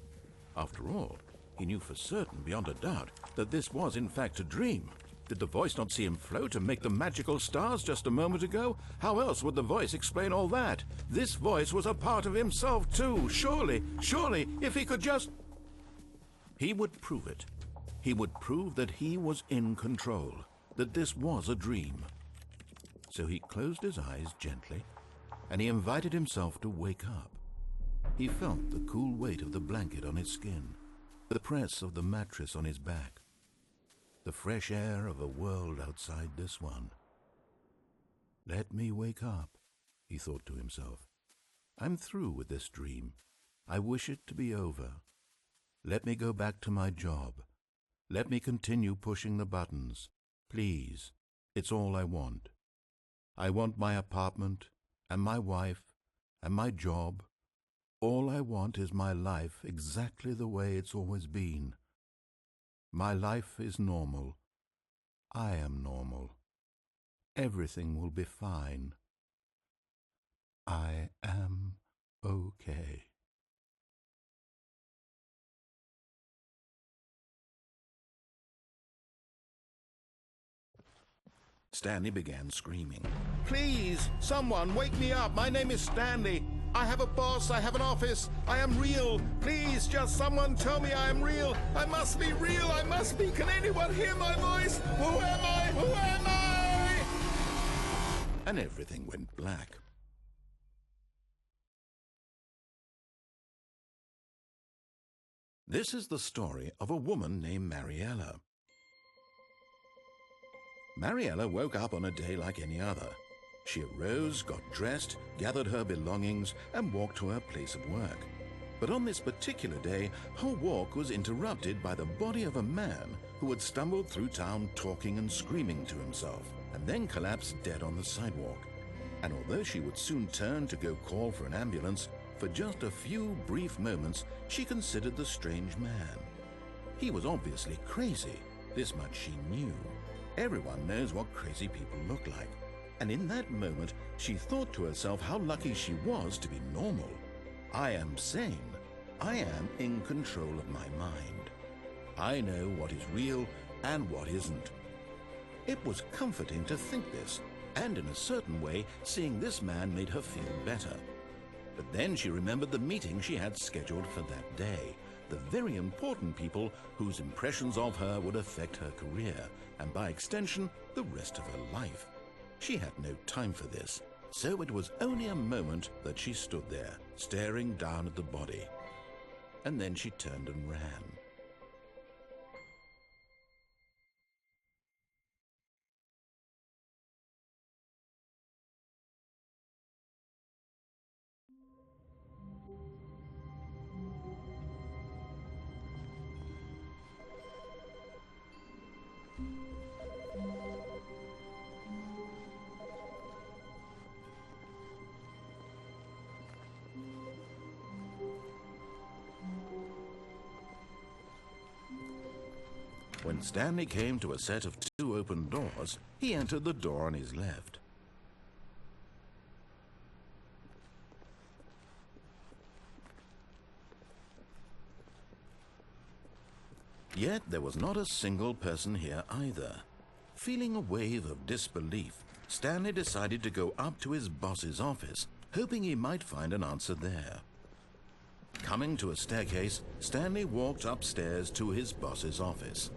After all, he knew for certain, beyond a doubt, that this was in fact a dream. Did the voice not see him float and make the magical stars just a moment ago? How else would the voice explain all that? This voice was a part of himself too. Surely, if he could just... He would prove it. He would prove that he was in control, that this was a dream. So he closed his eyes gently, and he invited himself to wake up. He felt the cool weight of the blanket on his skin, the press of the mattress on his back, the fresh air of a world outside this one. Let me wake up, he thought to himself. I'm through with this dream. I wish it to be over. Let me go back to my job. Let me continue pushing the buttons. Please, it's all I want. I want my apartment and my wife and my job. All I want is my life exactly the way it's always been. My life is normal. I am normal. Everything will be fine. I am okay. Stanley began screaming. Please, someone, wake me up. My name is Stanley. I have a boss. I have an office. I am real. Please, just someone tell me I am real. I must be real. I must be. Can anyone hear my voice? Who am I? Who am I? And everything went black. This is the story of a woman named Mariella. Mariella woke up on a day like any other. She arose, got dressed, gathered her belongings, and walked to her place of work. But on this particular day, her walk was interrupted by the body of a man who had stumbled through town talking and screaming to himself, and then collapsed dead on the sidewalk. And although she would soon turn to go call for an ambulance, for just a few brief moments she considered the strange man. He was obviously crazy, this much she knew. Everyone knows what crazy people look like. And in that moment, she thought to herself how lucky she was to be normal. I am sane. I am in control of my mind. I know what is real and what isn't. It was comforting to think this, and in a certain way, seeing this man made her feel better. But then she remembered the meeting she had scheduled for that day, the very important people whose impressions of her would affect her career, and by extension, the rest of her life. She had no time for this, so it was only a moment that she stood there, staring down at the body. And then she turned and ran. When Stanley came to a set of 2 open doors, he entered the door on his left. Yet there was not a single person here either. Feeling a wave of disbelief, Stanley decided to go up to his boss's office, hoping he might find an answer there. Coming to a staircase, Stanley walked upstairs to his boss's office.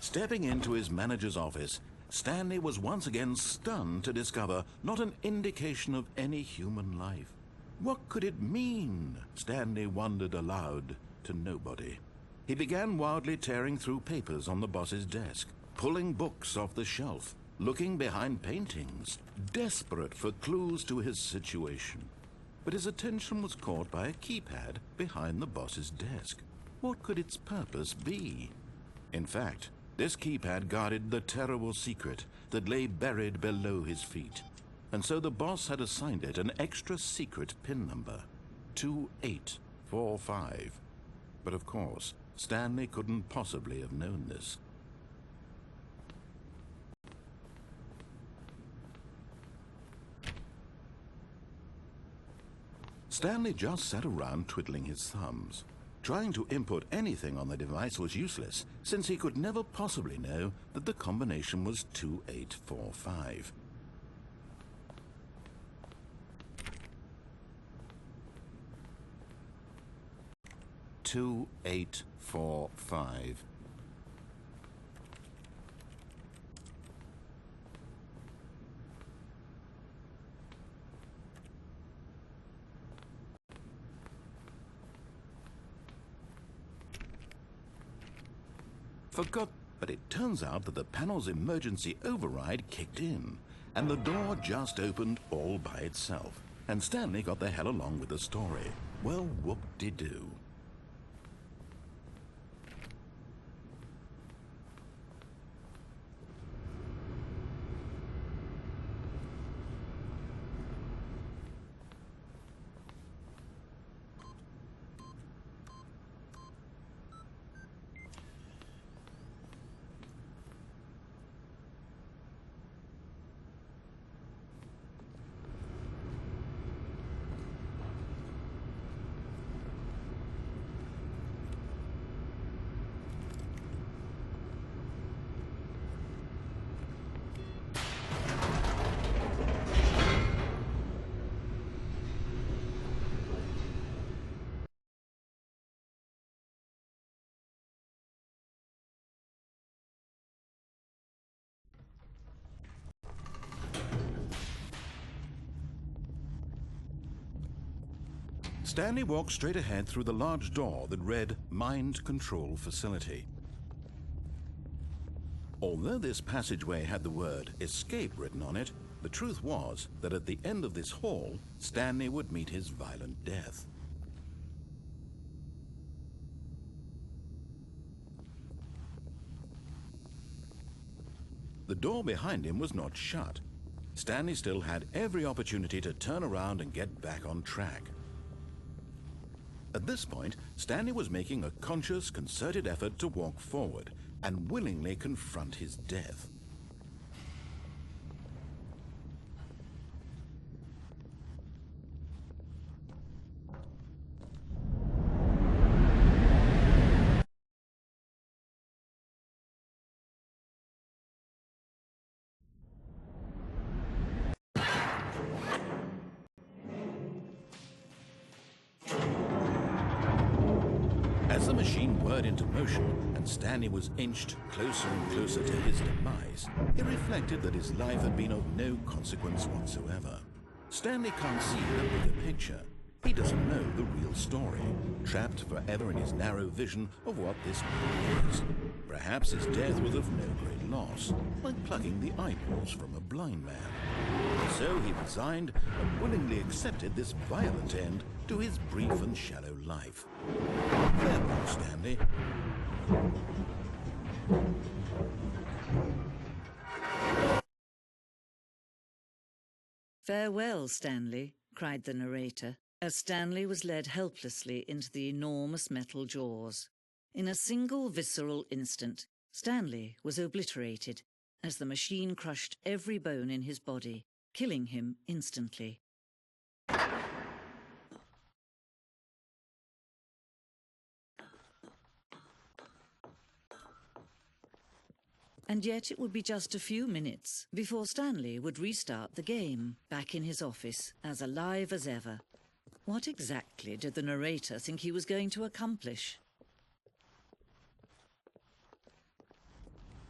Stepping into his manager's office, Stanley was once again stunned to discover not an indication of any human life. What could it mean? Stanley wondered aloud to nobody. He began wildly tearing through papers on the boss's desk, pulling books off the shelf, looking behind paintings, desperate for clues to his situation. But his attention was caught by a keypad behind the boss's desk. What could its purpose be? In fact, This keypad guarded the terrible secret that lay buried below his feet. And so the boss had assigned it an extra secret PIN number, 2845. But of course, Stanley couldn't possibly have known this. Stanley just sat around twiddling his thumbs. Trying to input anything on the device was useless, since he could never possibly know that the combination was 2845. "2845. Forgot, but it turns out that the panel's emergency override kicked in, and the door just opened all by itself, and Stanley got the hell along with the story. Well, whoop-de-doo. Stanley walked straight ahead through the large door that read Mind Control Facility. Although this passageway had the word Escape written on it, the truth was that at the end of this hall, Stanley would meet his violent death. The door behind him was not shut. Stanley still had every opportunity to turn around and get back on track. At this point, Stanley was making a conscious, concerted effort to walk forward and willingly confront his death. As the machine whirred into motion and Stanley was inched closer and closer to his demise, he reflected that his life had been of no consequence whatsoever. Stanley can't see the bigger picture. He doesn't know the real story, trapped forever in his narrow vision of what this world is. Perhaps his death was of no great loss, like plucking the eyeballs from a blind man. So he resigned and willingly accepted this violent end to his brief and shallow life. Farewell, Stanley. "Farewell, Stanley," cried the narrator, as Stanley was led helplessly into the enormous metal jaws. In a single visceral instant, Stanley was obliterated as the machine crushed every bone in his body, killing him instantly. And yet it would be just a few minutes before Stanley would restart the game, back in his office, as alive as ever. What exactly did the narrator think he was going to accomplish?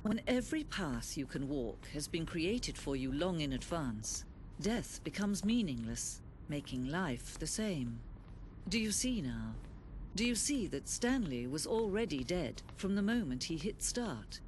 When every path you can walk has been created for you long in advance, death becomes meaningless, making life the same. Do you see now? Do you see that Stanley was already dead from the moment he hit start?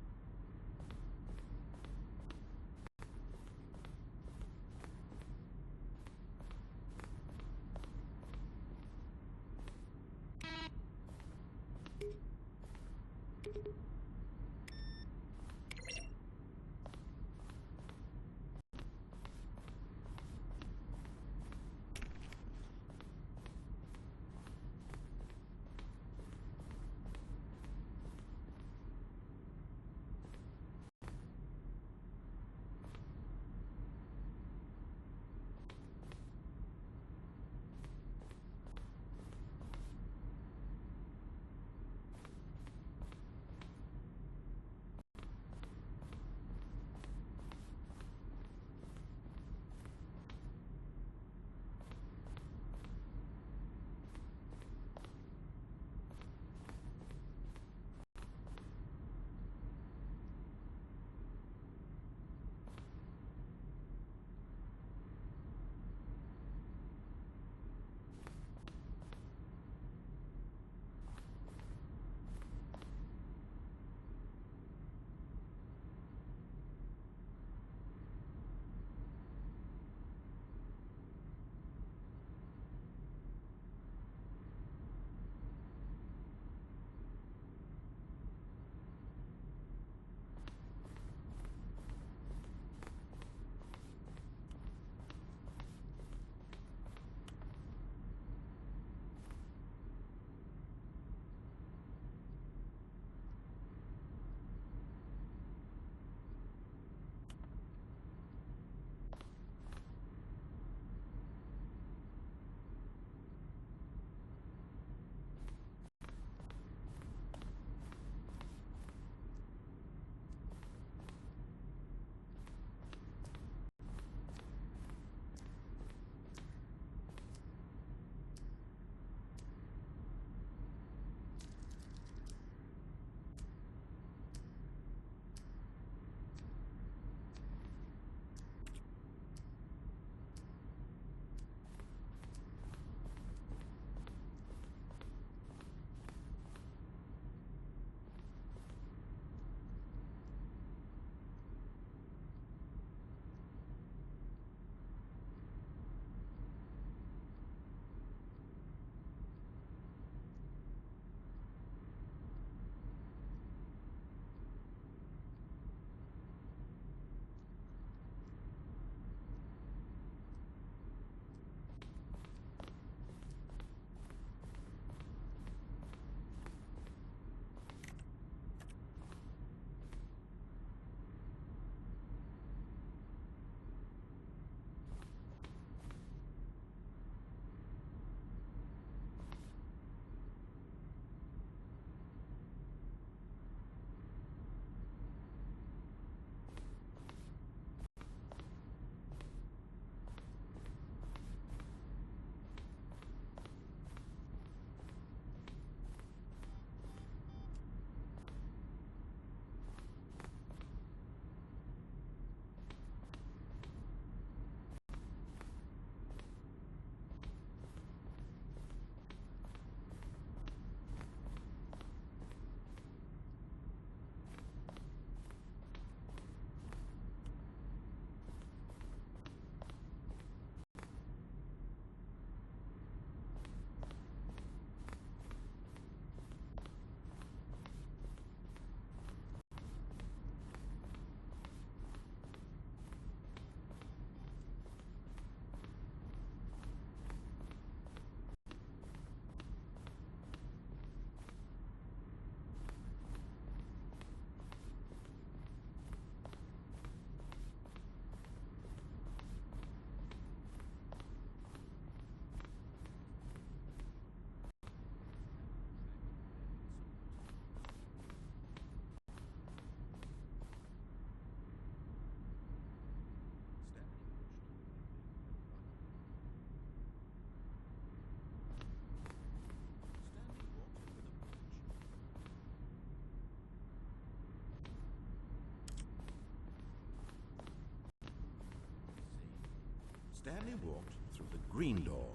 Stanley walked through the green door.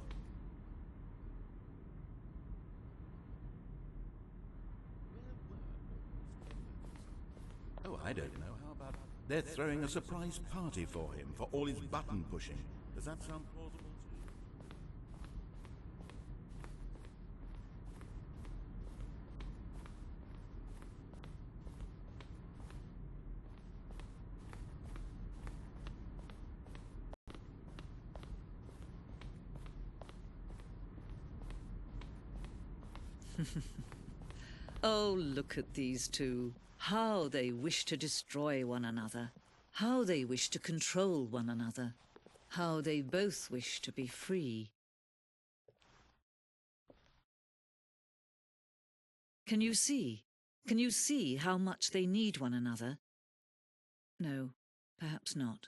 Oh, I don't know. How about they're throwing a surprise party for him for all his button pushing? Does that sound plausible to you? Oh, look at these two. How they wish to destroy one another. How they wish to control one another. How they both wish to be free. Can you see? Can you see how much they need one another? No, perhaps not.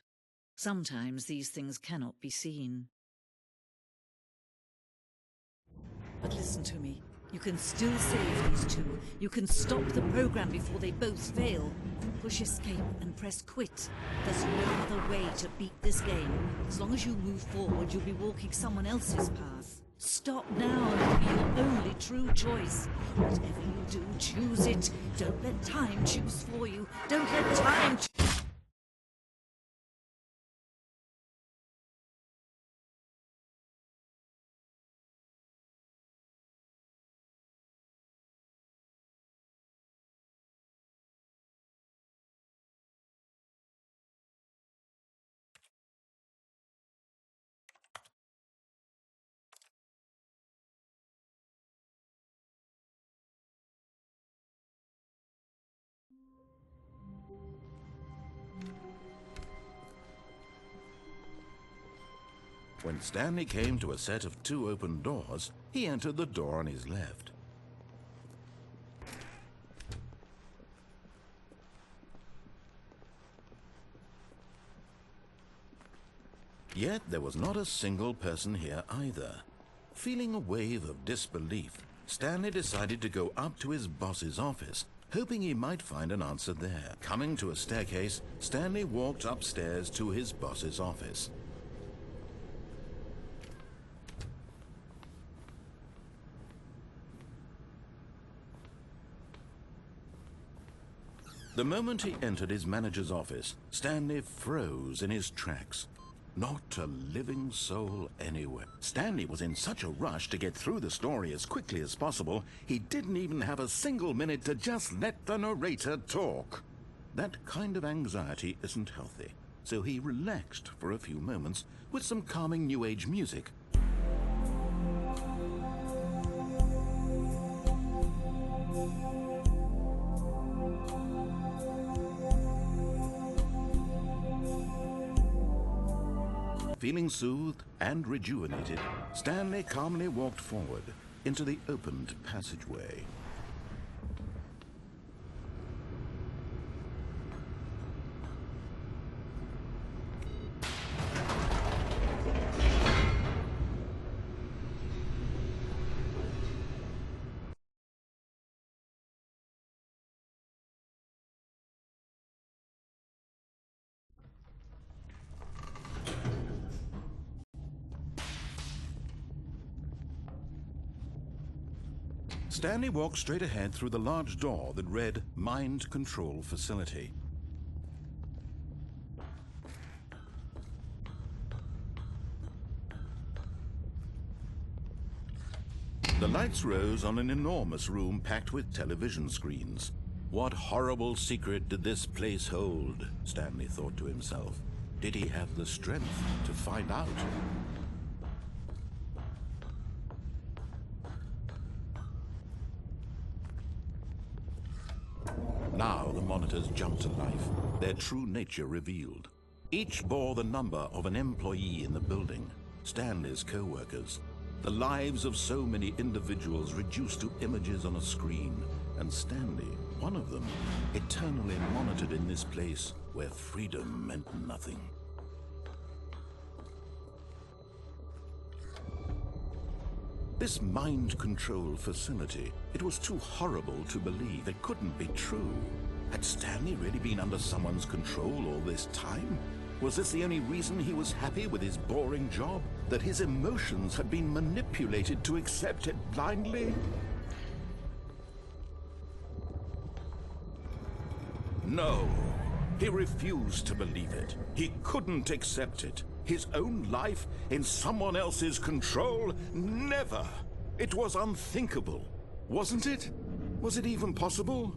Sometimes these things cannot be seen. But listen to me. You can still save these two. You can stop the program before they both fail. Push escape and press quit. There's no other way to beat this game. As long as you move forward, you'll be walking someone else's path. Stop now and it'll be your only true choice. Whatever you do, choose it. Don't let time choose for you. Don't let time choose. When Stanley came to a set of 2 open doors, he entered the door on his left. Yet there was not a single person here either. Feeling a wave of disbelief, Stanley decided to go up to his boss's office, hoping he might find an answer there. Coming to a staircase, Stanley walked upstairs to his boss's office. The moment he entered his manager's office, Stanley froze in his tracks. Not a living soul anywhere. Stanley was in such a rush to get through the story as quickly as possible, he didn't even have a single minute to just let the narrator talk. That kind of anxiety isn't healthy, so he relaxed for a few moments with some calming New Age music. Feeling soothed and rejuvenated, Stanley calmly walked forward into the opened passageway. Stanley walked straight ahead through the large door that read Mind Control Facility. The lights rose on an enormous room packed with television screens. What horrible secret did this place hold? Stanley thought to himself. Did he have the strength to find out? Now the monitors jumped to life, their true nature revealed. Each bore the number of an employee in the building, Stanley's co-workers. The lives of so many individuals reduced to images on a screen, and Stanley, one of them, eternally monitored in this place where freedom meant nothing. This mind control facility, it was too horrible to believe. It couldn't be true. Had Stanley really been under someone's control all this time? Was this the only reason he was happy with his boring job? That his emotions had been manipulated to accept it blindly? No. He refused to believe it. He couldn't accept it. His own life in someone else's control? Never! It was unthinkable. Wasn't it? Was it even possible?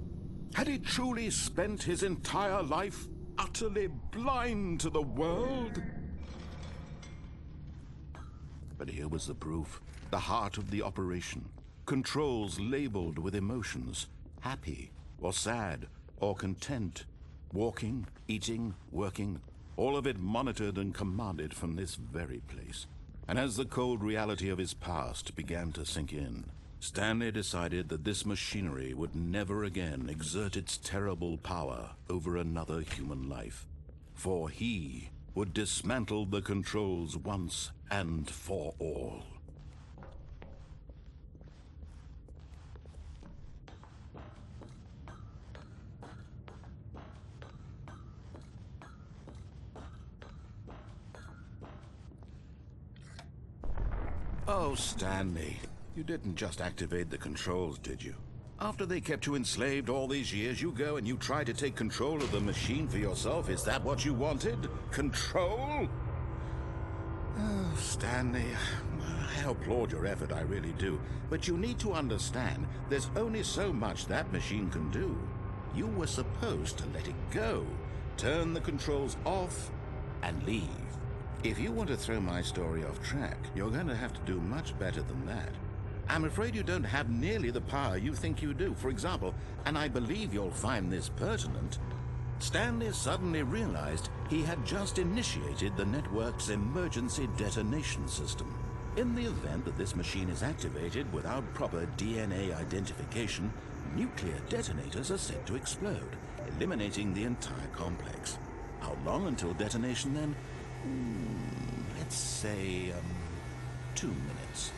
Had he truly spent his entire life utterly blind to the world? But here was the proof. The heart of the operation. Controls labeled with emotions. Happy, or sad, or content. Walking, eating, working, all of it monitored and commanded from this very place. And as the cold reality of his past began to sink in, Stanley decided that this machinery would never again exert its terrible power over another human life. For he would dismantle the controls once and for all. Oh, Stanley, you didn't just activate the controls, did you? After they kept you enslaved all these years, you go and you try to take control of the machine for yourself. Is that what you wanted? Control? Oh, Stanley, I applaud your effort, I really do. But you need to understand, there's only so much that machine can do. You were supposed to let it go, turn the controls off, and leave. If you want to throw my story off track, you're going to have to do much better than that. I'm afraid you don't have nearly the power you think you do. For example, and I believe you'll find this pertinent, Stanley suddenly realized he had just initiated the network's emergency detonation system. In the event that this machine is activated without proper DNA identification, nuclear detonators are said to explode, eliminating the entire complex. How long until detonation then? Let's say, 2 minutes.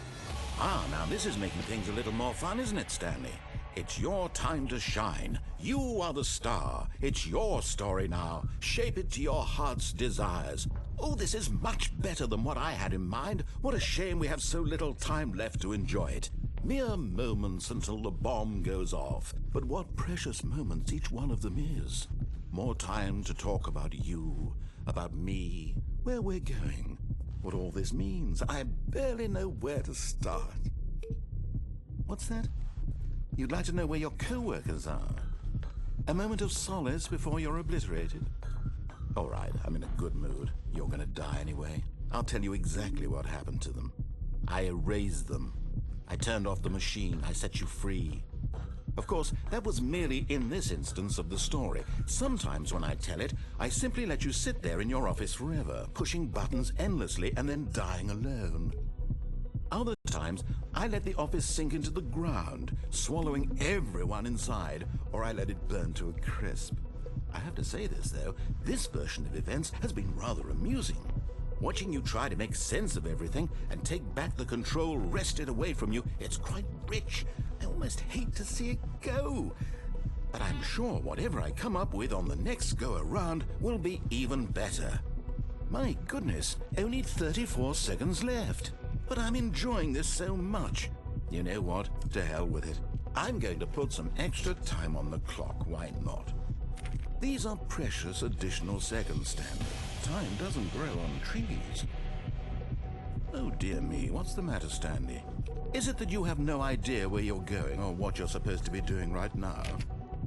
Ah, now this is making things a little more fun, isn't it, Stanley? It's your time to shine. You are the star. It's your story now. Shape it to your heart's desires. Oh, this is much better than what I had in mind. What a shame we have so little time left to enjoy it. Mere moments until the bomb goes off. But what precious moments each one of them is. More time to talk about you, about me, where we're going, what all this means. I barely know where to start. What's that? You'd like to know where your co-workers are? A moment of solace before you're obliterated? All right, I'm in a good mood. You're gonna die anyway. I'll tell you exactly what happened to them. I erased them. I turned off the machine. I set you free. Of course, that was merely in this instance of the story. Sometimes when I tell it, I simply let you sit there in your office forever, pushing buttons endlessly and then dying alone. Other times, I let the office sink into the ground, swallowing everyone inside, or I let it burn to a crisp. I have to say this, though, this version of events has been rather amusing. Watching you try to make sense of everything and take back the control wrested away from you, it's quite rich. I almost hate to see it go. But I'm sure whatever I come up with on the next go-around will be even better. My goodness, only 34 seconds left. But I'm enjoying this so much. You know what? To hell with it. I'm going to put some extra time on the clock, why not? These are precious additional seconds, Stanley. Time doesn't grow on trees. Oh dear me, what's the matter, Stanley? Is it that you have no idea where you're going or what you're supposed to be doing right now?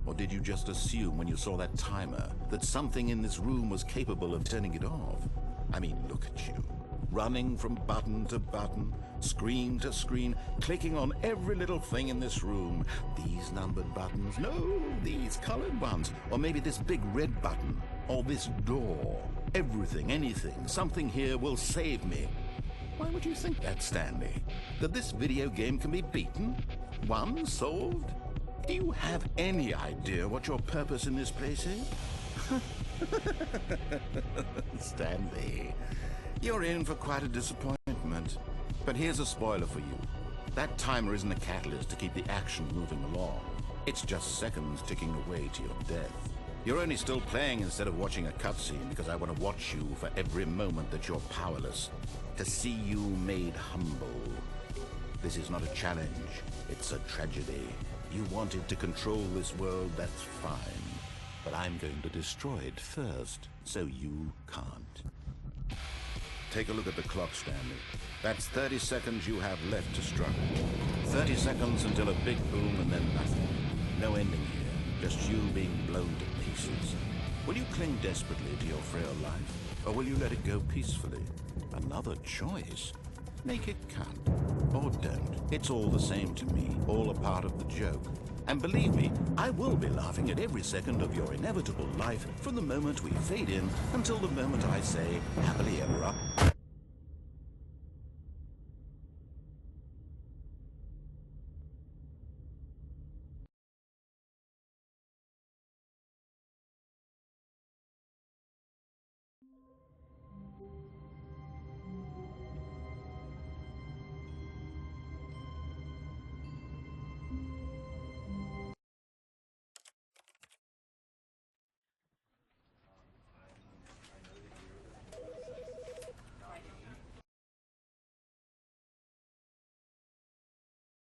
Or did you just assume when you saw that timer that something in this room was capable of turning it off? I mean, look at you. Running from button to button, screen to screen, clicking on every little thing in this room. These numbered buttons, no, these colored ones. Or maybe this big red button, or this door. Everything, anything, something here will save me. Why would you think that, Stanley? That this video game can be beaten? Won? Solved? Do you have any idea what your purpose in this place is? Stanley, you're in for quite a disappointment. But here's a spoiler for you. That timer isn't a catalyst to keep the action moving along. It's just seconds ticking away to your death. You're only still playing instead of watching a cutscene because I want to watch you for every moment that you're powerless. To see you made humble. This is not a challenge. It's a tragedy. You wanted to control this world, that's fine. But I'm going to destroy it first, so you can't. Take a look at the clock, Stanley. That's 30 seconds you have left to struggle. 30 seconds until a big boom and then nothing. No ending here, just you being blown to pieces. Will you cling desperately to your frail life, or will you let it go peacefully? Another choice. Make it count. Or don't. It's all the same to me, all a part of the joke. And believe me, I will be laughing at every second of your inevitable life from the moment we fade in until the moment I say, happily ever after.